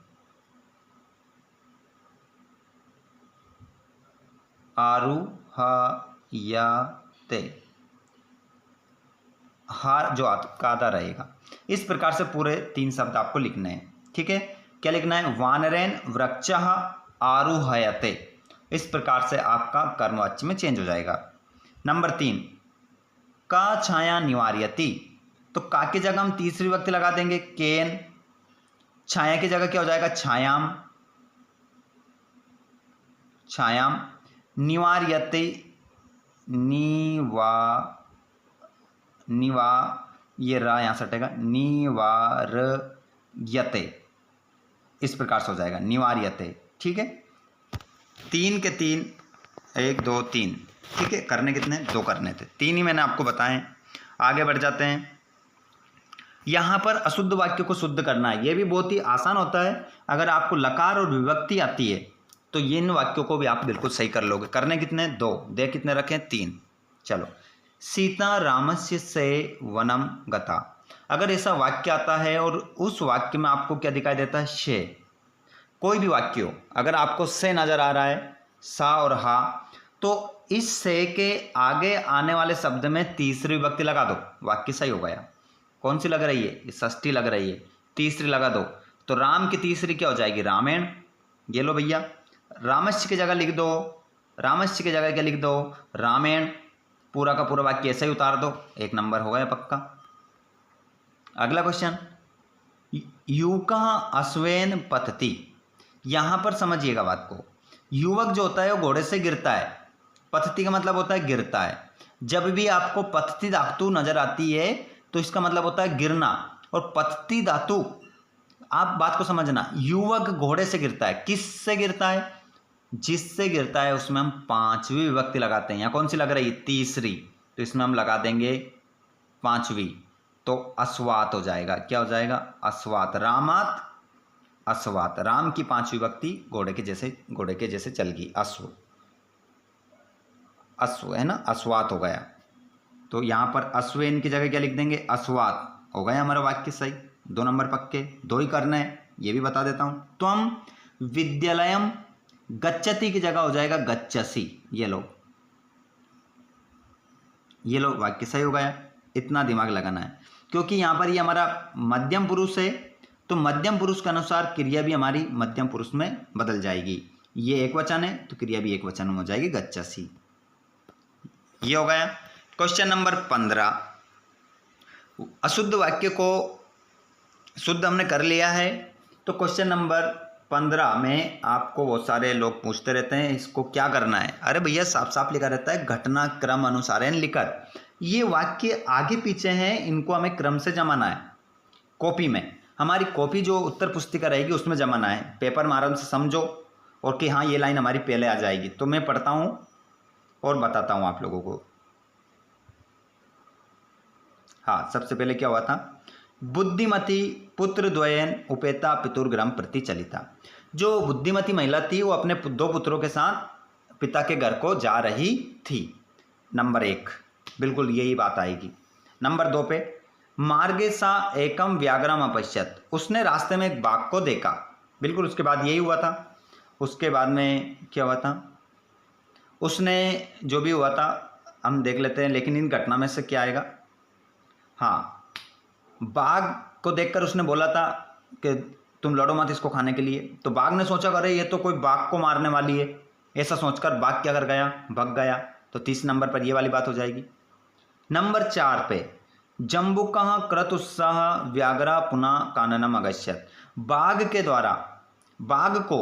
आरुहयते, हार जो आपका आधा रहेगा। इस प्रकार से पूरे 3 शब्द आपको लिखने हैं। ठीक है, क्या लिखना है? वानरेन वृक्षः आरुहयते। इस प्रकार से आपका कर्मवाच्य में चेंज हो जाएगा। नंबर 3, का छाया निवार्यति, तो का की जगह हम तीसरी विभक्ति लगा देंगे केन। छाया की जगह क्या हो जाएगा? छायाम, छायाम। निवार्यते, निवा, निवा, ये रा यहां से हटेगा, निवार्यते, इस प्रकार से हो जाएगा निवार्यते। ठीक है, 3 के 3, 1 2 3। ठीक है, करने कितने? 2 करने थे, 3 ही मैंने आपको बताएं। आगे बढ़ जाते हैं। यहां पर अशुद्ध वाक्य को शुद्ध करना है, यह भी बहुत ही आसान होता है। अगर आपको लकार और विभक्ति आती है तो इन वाक्यों को भी आप बिल्कुल सही कर लोगे। करने कितने? 2, दे कितने रखें? 3। चलो, सीता रामस्य से वनम गता, अगर ऐसा वाक्य आता है और उस वाक्य में आपको क्या दिखाई देता है? शे। कोई भी वाक्य हो, अगर आपको से नजर आ रहा है, सा और हा, तो इस से के आगे आने वाले शब्द में तीसरी विभक्ति लगा दो, वाक्य सही हो गया। कौन सी लग रही है? ये षष्ठी लग रही है, तीसरी लगा दो। तो राम की तीसरी क्या हो जाएगी? रामायण। ये लो भैया, रामस्य की जगह लिख दो, रामस्य की जगह क्या लिख दो? रामायण। पूरा का पूरा वाक्य ऐसे ही उतार दो, 1 नंबर हो गया पक्का। अगला क्वेश्चन, युका अश्वेन पतति। यहां पर समझिएगा बात को, युवक जो होता है वो घोड़े से गिरता है, पतति का मतलब होता है गिरता है। जब भी आपको पतति धातु नजर आती है तो इसका मतलब होता है गिरना, और पतति धातु, आप बात को समझना, युवक घोड़े से गिरता है, किस से गिरता है? जिससे गिरता है उसमें हम 5वीं विभक्ति लगाते हैं। यहाँ कौन सी लग रही है? तीसरी। तो इसमें हम लगा देंगे 5वीं, तो अस्वात हो जाएगा। क्या हो जाएगा? अस्वात। रामात अस्वात। राम की 5वीं विभक्ति घोड़े के जैसे चल गई, अश्व। अश्व है ना, अस्वात हो गया। तो यहां पर अश्वेन की जगह क्या लिख देंगे? अस्वात। हो गया हमारा वाक्य सही। 2 नंबर पक्के। 2 ही करना है, ये भी बता देता हूं। त्वम विद्यालयम गच्छति की जगह हो जाएगा गच्छसि। ये लो वाक्य सही हो गया। इतना दिमाग लगाना है, क्योंकि यहां पर ये हमारा मध्यम पुरुष है, तो मध्यम पुरुष के अनुसार क्रिया भी हमारी मध्यम पुरुष में बदल जाएगी। ये एक वचन है तो क्रिया भी एक वचन में हो जाएगी, गच्छसि। ये हो गया। क्वेश्चन नंबर 15, अशुद्ध वाक्य को शुद्ध हमने कर लिया है। तो क्वेश्चन नंबर 15 में आपको बहुत सारे लोग पूछते रहते हैं इसको क्या करना है। अरे भैया साफ साफ लिखा रहता है घटना क्रम अनुसारेण लिखत। ये वाक्य आगे पीछे हैं, इनको हमें क्रम से जमाना है। कॉपी में, हमारी कॉपी जो उत्तर पुस्तिका रहेगी उसमें जमाना है। पेपर में आराम से समझो और कि हाँ ये लाइन हमारी पहले आ जाएगी। तो मैं पढ़ता हूँ और बताता हूँ आप लोगों को। हाँ, सबसे पहले क्या हुआ था? बुद्धिमती पुत्र द्वयन उपेता पितुर्ग्राम प्रति चलिता। जो बुद्धिमती महिला थी वो अपने 2 पुत्रों के साथ पिता के घर को जा रही थी। नंबर 1 बिल्कुल यही बात आएगी। नंबर 2 पे, मार्गे सा एकम व्याघ्रम अपश्यत। उसने रास्ते में एक बाघ को देखा। बिल्कुल उसके बाद यही हुआ था। उसके बाद में क्या हुआ था? उसने जो भी हुआ था हम देख लेते हैं, लेकिन इन घटना में से क्या आएगा? हाँ, बाघ को देखकर उसने बोला था कि तुम लड़ो मत इसको खाने के लिए। तो बाघ ने सोचा अरे ये तो कोई बाघ को मारने वाली है, ऐसा सोचकर बाघ क्या कर गया? भाग गया। तो 30 नंबर पर ये वाली बात हो जाएगी। नंबर 4 पे, जम्बुकः क्रतुत्साह व्याघ्रा पुनः काननम अगच्छत्। बाघ के द्वारा, बाघ को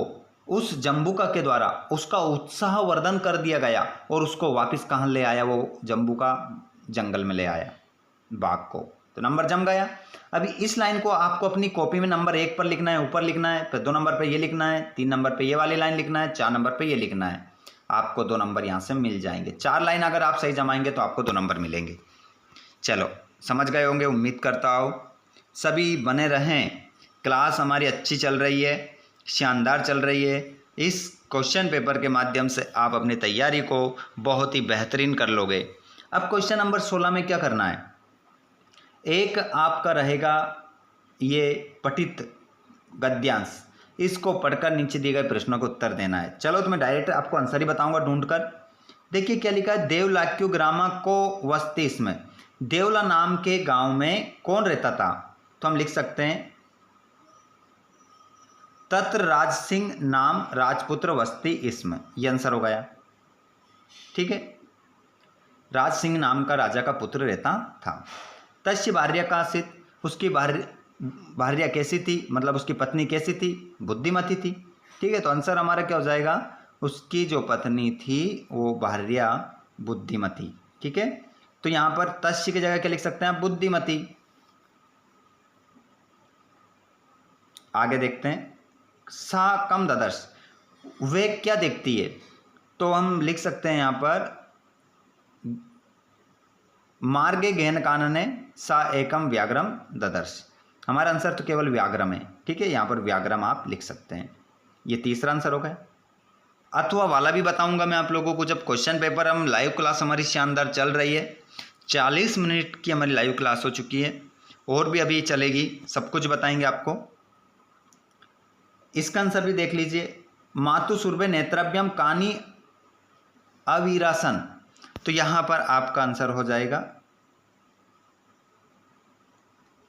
उस जम्बुका के द्वारा उसका उत्साह वर्धन कर दिया गया और उसको वापस कहाँ ले आया? वो जम्बुका जंगल में ले आया बाघ को। तो नंबर जम गया। अभी इस लाइन को आपको अपनी कॉपी में नंबर 1 पर लिखना है, ऊपर लिखना है, फिर 2 नंबर पे ये लिखना है, 3 नंबर पे ये वाली लाइन लिखना है, 4 नंबर पे ये लिखना है। आपको 2 नंबर यहाँ से मिल जाएंगे। 4 लाइन अगर आप सही जमाएंगे तो आपको 2 नंबर मिलेंगे। चलो समझ गए होंगे, उम्मीद करता हूँ सभी बने रहें। क्लास हमारी अच्छी चल रही है, शानदार चल रही है। इस क्वेश्चन पेपर के माध्यम से आप अपनी तैयारी को बहुत ही बेहतरीन कर लोगे। अब क्वेश्चन नंबर 16 में क्या करना है? एक आपका रहेगा ये पठित गद्यांश, इसको पढ़कर नीचे दिए गए प्रश्नों को उत्तर देना है। चलो तो मैं डायरेक्ट आपको आंसर ही बताऊंगा ढूंढकर। देखिए क्या लिखा है, देवलाक्यु ग्रामा को वस्ती। इसमें देवला नाम के गांव में कौन रहता था? तो हम लिख सकते हैं तत्र राज सिंह नाम राजपुत्र वस्ती इसमें। यह आंसर हो गया। ठीक है, राज सिंह नाम का राजा का पुत्र रहता था। तस्य भार्या कासित, उसकी भार्या कैसी थी? मतलब उसकी पत्नी कैसी थी? बुद्धिमती थी। ठीक है, तो आंसर हमारा क्या हो जाएगा? उसकी जो पत्नी थी वो भार्या बुद्धिमती। ठीक है, तो यहां पर तस्य की जगह क्या लिख सकते हैं? बुद्धिमती। आगे देखते हैं, सा कम ददर्श, वे क्या देखती है? तो हम लिख सकते हैं यहां पर मार्गे गहन कानने सा एकम व्याघ्रम ददर्श। हमारा आंसर तो केवल व्याघ्रम है। ठीक है, यहाँ पर व्याघ्रम आप लिख सकते हैं। ये तीसरा आंसर हो गया। अथवा वाला भी बताऊंगा मैं आप लोगों को जब क्वेश्चन पेपर। हम लाइव क्लास हमारी शानदार चल रही है, 40 मिनट की हमारी लाइव क्लास हो चुकी है, और भी अभी चलेगी। सब कुछ बताएंगे आपको। इसका आंसर भी देख लीजिए, मातु सुरभे नेत्रभ्यम कानी अवीरासन, तो यहाँ पर आपका आंसर हो जाएगा,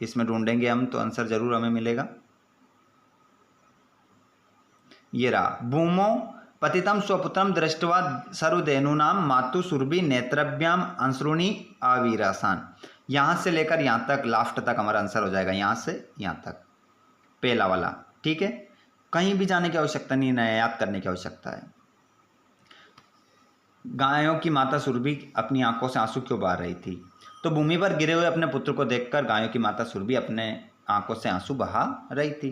इसमें ढूंढेंगे हम तो आंसर जरूर हमें मिलेगा। ये रहा, भूमो पतितम स्वपुत्रम दृष्टवा सर्वधेनूनाम मातु सुरभि नेत्रभ्याम अंशुणी अवीरासान। यहाँ से लेकर यहाँ तक लास्ट तक हमारा आंसर हो जाएगा, यहाँ से यहाँ तक पहला वाला। ठीक है, कहीं भी जाने की आवश्यकता नहीं, नया याद करने की आवश्यकता है। गायों की माता सुरभि अपनी आंखों से आंसू क्यों बहा रही थी? तो भूमि पर गिरे हुए अपने पुत्र को देखकर गायों की माता सुरभि अपने आंखों से आंसू बहा रही थी।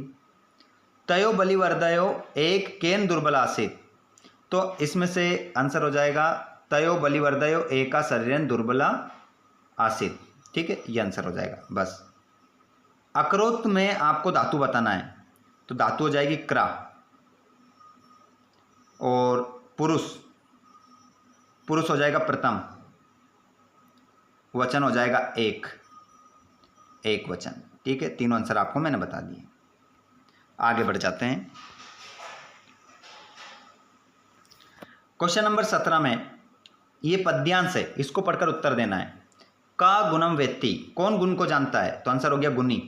तयो बलिवर्दयो एक केन दुर्बल आसित, तो इसमें से आंसर हो जाएगा तयो बलिवर्दयो एक का शरीर दुर्बला आसित। ठीक है, ये आंसर हो जाएगा बस। अकरोत में आपको धातु बताना है, तो धातु हो जाएगी क्रा, और पुरुष हो जाएगा प्रथम, वचन हो जाएगा एक वचन। ठीक है, तीनों आंसर आपको मैंने बता दिए। आगे बढ़ जाते हैं। क्वेश्चन नंबर 17 में ये पद्यांश है, इसको पढ़कर उत्तर देना है। का गुणम वेत्ति, कौन गुण को जानता है? तो आंसर हो गया गुणी।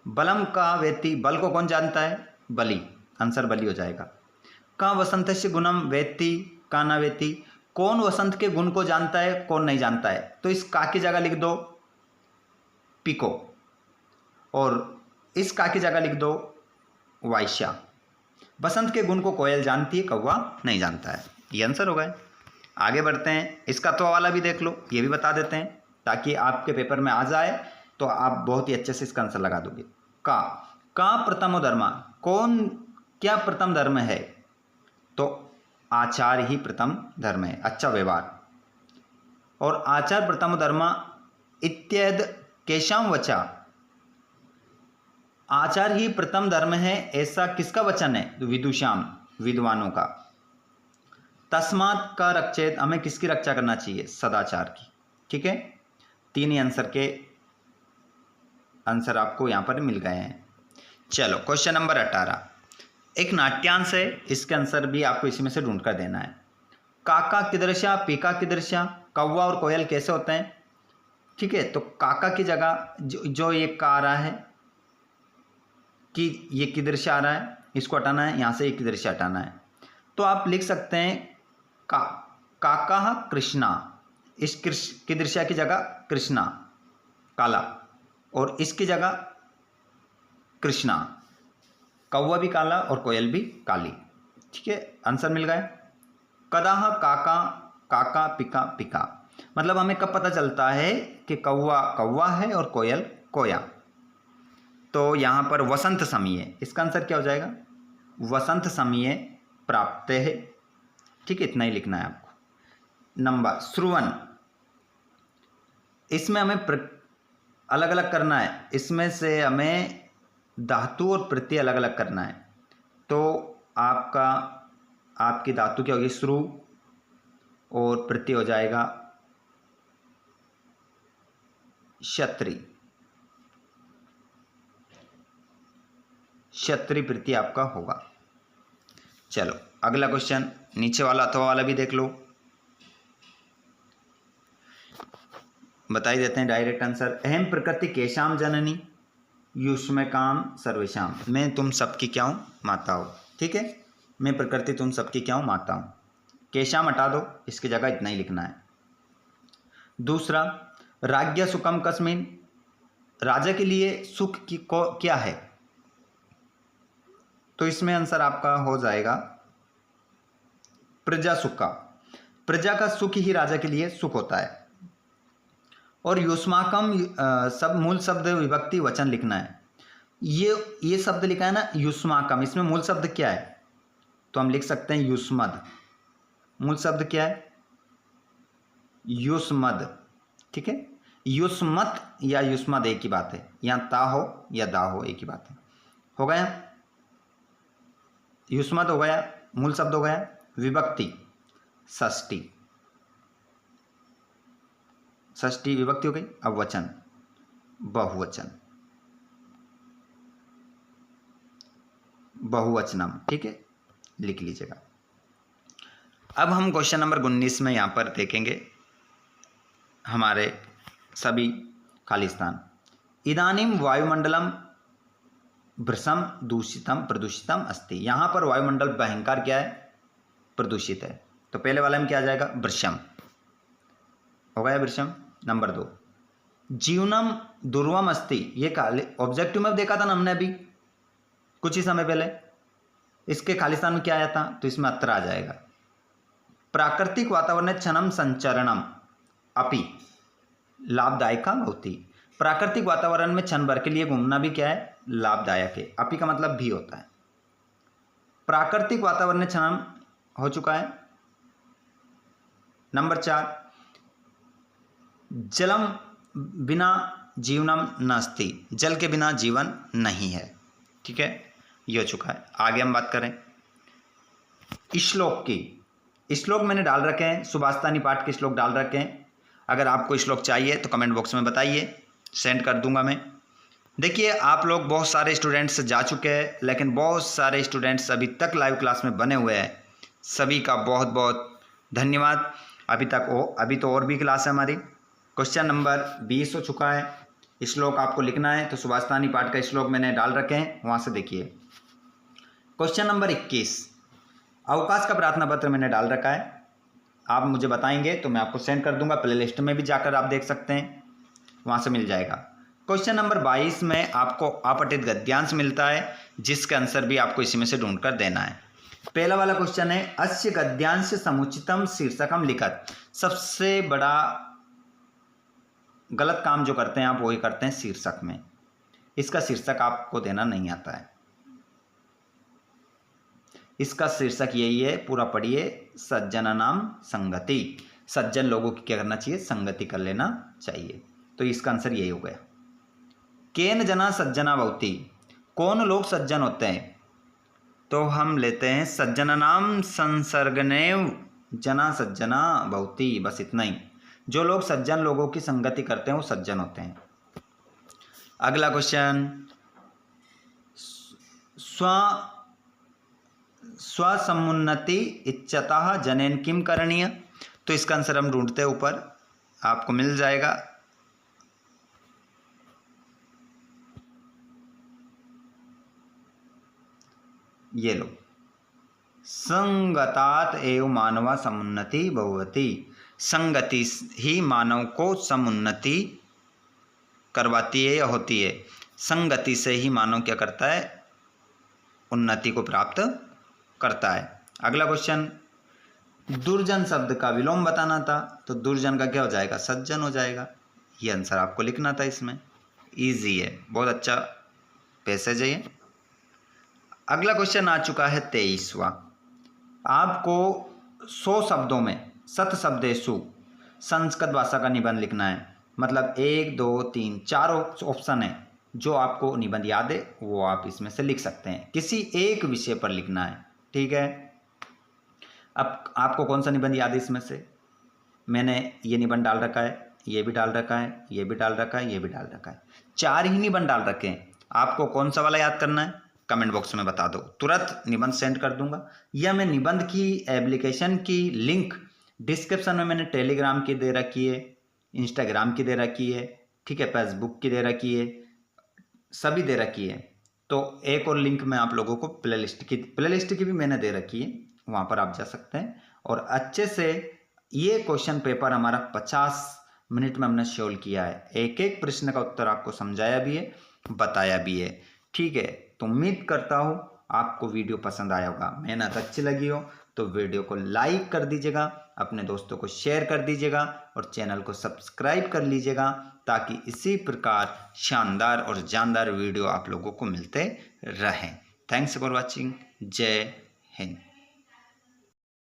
बलम का वेत्ति, बल को कौन जानता है? बली, आंसर बली हो जाएगा। का वसंतस्य गुणम वेत्ति का न वेत्ति, कौन वसंत के गुण को जानता है, कौन नहीं जानता है? तो इस का की जगह लिख दो पिको, और इस का की जगह लिख दो वाइश्या। बसंत के गुण को कोयल जानती है, कौवा नहीं जानता है। ये आंसर हो गए। आगे बढ़ते हैं, इसका तो वाला भी देख लो, ये भी बता देते हैं ताकि आपके पेपर में आ जाए तो आप बहुत ही अच्छे से इसका आंसर लगा दोगे। का प्रथमो धर्म, कौन क्या प्रथम धर्म है? तो आचार ही प्रथम धर्म है, अच्छा व्यवहार। और आचार प्रथम धर्म इत्यद केशाम वचा, आचार ही प्रथम धर्म है ऐसा किसका वचन है? तो विदुषाम, विद्वानों का। तस्मात् का रक्षेत, हमें किसकी रक्षा करना चाहिए? सदाचार की। ठीक है, तीन ही आंसर के आंसर आपको यहां पर मिल गए हैं। चलो क्वेश्चन नंबर 18, एक नाट्यांश है, इसके आंसर भी आपको इसी में से ढूंढ कर देना है। काका कीदृशा, पीका कीदृशा, कौवा और कोयल कैसे होते हैं? ठीक है, तो काका की जगह जो ये का आ रहा है कि ये कीदृशा आ रहा है, इसको हटाना है, यहाँ से ये कीदृशा हटाना है। तो आप लिख सकते हैं काका कृष्णा, इस कीदृशा की जगह कृष्णा काला, और इसकी जगह कृष्णा। कौवा भी काला और कोयल भी काली। ठीक है, आंसर मिल गए। कदाह काका, काका पिका पिका, मतलब हमें कब पता चलता है कि कौवा कौवा है और कोयल कोया? तो यहाँ पर वसंत समय, इसका आंसर क्या हो जाएगा? वसंत समय प्राप्त है। ठीक है, इतना ही लिखना है आपको। नंबर श्रुवन, इसमें हमें अलग अलग करना है, इसमें से हमें धातु और प्रत्यय अलग अलग करना है। तो आपकी धातु क्या होगी? श्रु, और प्रत्यय हो जाएगा क्षत्रि। क्षत्रि प्रत्यय आपका होगा। चलो अगला क्वेश्चन, नीचे वाला अथवा वाला भी देख लो, बता ही देते हैं डायरेक्ट आंसर। अहम प्रकृति केशाम जननी युष्मकाम सर्वेशाम, मैं तुम सबकी क्या हूँ? माता हूँ। ठीक है, मैं प्रकृति तुम सबकी क्या हूँ? माता हूँ। केशाम हटा दो, इसकी जगह इतना ही लिखना है। दूसरा, राज्य सुखम कस्मिन, राजा के लिए सुख की को क्या है? तो इसमें आंसर आपका हो जाएगा प्रजा सुख का। प्रजा का सुख ही राजा के लिए सुख होता है। और युष्माकम सब मूल शब्द विभक्ति वचन लिखना है। ये शब्द लिखा है ना युष्माकम, इसमें मूल शब्द क्या है? तो हम लिख सकते हैं युष्मद। मूल शब्द क्या है? युष्मद। ठीक है, युष्मत या युष्मद एक ही बात है, यहाँ ता हो या दा हो एक ही बात है। हो गया, युष्मद हो गया, मूल शब्द हो गया। विभक्ति षष्ठी, षष्ठी विभक्ति हो गई। अब वचन बहुवचन, बहुवचनम। ठीक है, लिख लीजिएगा। अब हम क्वेश्चन नंबर 19 में यहाँ पर देखेंगे हमारे सभी खाली स्थान। इदानीम वायुमंडलम भृशम दूषितम प्रदूषितम अस्ति। यहाँ पर वायुमंडल भयंकर क्या है, प्रदूषित है। तो पहले वाले में क्या आ जाएगा, वृषम हो गया, वृषम। नंबर 2 जीवनम दुर्वम अस्ति, ये ऑब्जेक्टिव में देखा था ना हमने अभी कुछ ही समय पहले, इसके खालिस्तान में क्या आया था, तो इसमें अत्र आ जाएगा। प्राकृतिक वातावरण क्षणम संचरणम अपि लाभदायक होती। प्राकृतिक वातावरण में क्षण भर के लिए घूमना भी क्या है, लाभदायक है। अपि का मतलब भी होता है। प्राकृतिक वातावरण क्षणम हो चुका है। नंबर 4 जलम बिना जीवनम नास्ति, जल के बिना जीवन नहीं है। ठीक है, ये हो चुका है। आगे हम बात करें श्लोक की। श्लोक मैंने डाल रखे हैं, सुभाषितानी पाठ के श्लोक डाल रखे हैं। अगर आपको श्लोक चाहिए तो कमेंट बॉक्स में बताइए, सेंड कर दूंगा मैं। देखिए आप लोग बहुत सारे स्टूडेंट्स जा चुके हैं, लेकिन बहुत सारे स्टूडेंट्स अभी तक लाइव क्लास में बने हुए हैं। सभी का बहुत बहुत धन्यवाद। अभी तो और भी क्लास है हमारी। क्वेश्चन नंबर 20 हो चुका है। श्लोक आपको लिखना है तो सुभाषितानी पाठ का श्लोक मैंने डाल रखे हैं, वहाँ से देखिए। क्वेश्चन नंबर 21 अवकाश का प्रार्थना पत्र मैंने डाल रखा है। आप मुझे बताएंगे तो मैं आपको सेंड कर दूंगा। प्लेलिस्ट में भी जाकर आप देख सकते हैं, वहाँ से मिल जाएगा। क्वेश्चन नंबर 22 में आपको अपठित गद्यांश मिलता है, जिसका आंसर भी आपको इसी में से ढूंढ कर देना है। पहला वाला क्वेश्चन है अस्य गद्यांश समुचितम शीर्षकम लिखत। सबसे बड़ा गलत काम जो करते हैं आप वही करते हैं शीर्षक में। इसका शीर्षक आपको देना नहीं आता है। इसका शीर्षक यही है, पूरा पढ़िए। सज्जन नाम संगति, सज्जन लोगों की क्या करना चाहिए, संगति कर लेना चाहिए। तो इसका आंसर यही हो गया। केन जना सज्जना भवति, कौन लोग सज्जन होते हैं, तो हम लेते हैं सज्जन नाम संसर्गनेव जना सज्जना भवति। बस इतना ही। जो लोग सज्जन लोगों की संगति करते हैं वो सज्जन होते हैं। अगला क्वेश्चन स्वसमुन्नति इच्छतः जनेन किम करणीय। तो इसका आंसर हम ढूंढते हैं, ऊपर आपको मिल जाएगा। ये लो, संगतात एव मानवा समुन्नति भवति। संगति ही मानव को समुन्नति करवाती है या होती है। संगति से ही मानव क्या करता है, उन्नति को प्राप्त करता है। अगला क्वेश्चन दुर्जन शब्द का विलोम बताना था, तो दुर्जन का क्या हो जाएगा, सज्जन हो जाएगा। ये आंसर आपको लिखना था इसमें। इजी है, बहुत अच्छा पैसेज है ये। अगला क्वेश्चन आ चुका है 23वां। आपको 100 शब्दों में सत शब्देषु संस्कृत भाषा का निबंध लिखना है। मतलब 1 2 3 4 ऑप्शन है। जो आपको निबंध याद है वो आप इसमें से लिख सकते हैं। किसी एक विषय पर लिखना है, ठीक है। अब आपको कौन सा निबंध याद है इसमें से? मैंने ये निबंध डाल रखा है, ये भी डाल रखा है, ये भी डाल रखा है, ये भी डाल रखा है। 4 ही निबंध डाल रखे हैं। आपको कौन सा वाला याद करना है कमेंट बॉक्स में बता दो, तुरंत निबंध सेंड कर दूंगा। या मैं निबंध की एप्लीकेशन की लिंक डिस्क्रिप्शन में मैंने टेलीग्राम की दे रखी है, इंस्टाग्राम की दे रखी है, ठीक है, फेसबुक की दे रखी है, सभी दे रखी है। तो एक और लिंक मैं आप लोगों को प्लेलिस्ट की भी मैंने दे रखी है, वहाँ पर आप जा सकते हैं। और अच्छे से ये क्वेश्चन पेपर हमारा 50 मिनट में हमने सॉल्व किया है। एक एक प्रश्न का उत्तर आपको समझाया भी है, बताया भी है, ठीक है। तो उम्मीद करता हूँ आपको वीडियो पसंद आया होगा। मेहनत अच्छी लगी हो तो वीडियो को लाइक कर दीजिएगा, अपने दोस्तों को शेयर कर दीजिएगा और चैनल को सब्सक्राइब कर लीजिएगा, ताकि इसी प्रकार शानदार और जानदार वीडियो आप लोगों को मिलते रहें। Thanks for watching. जय हिंद।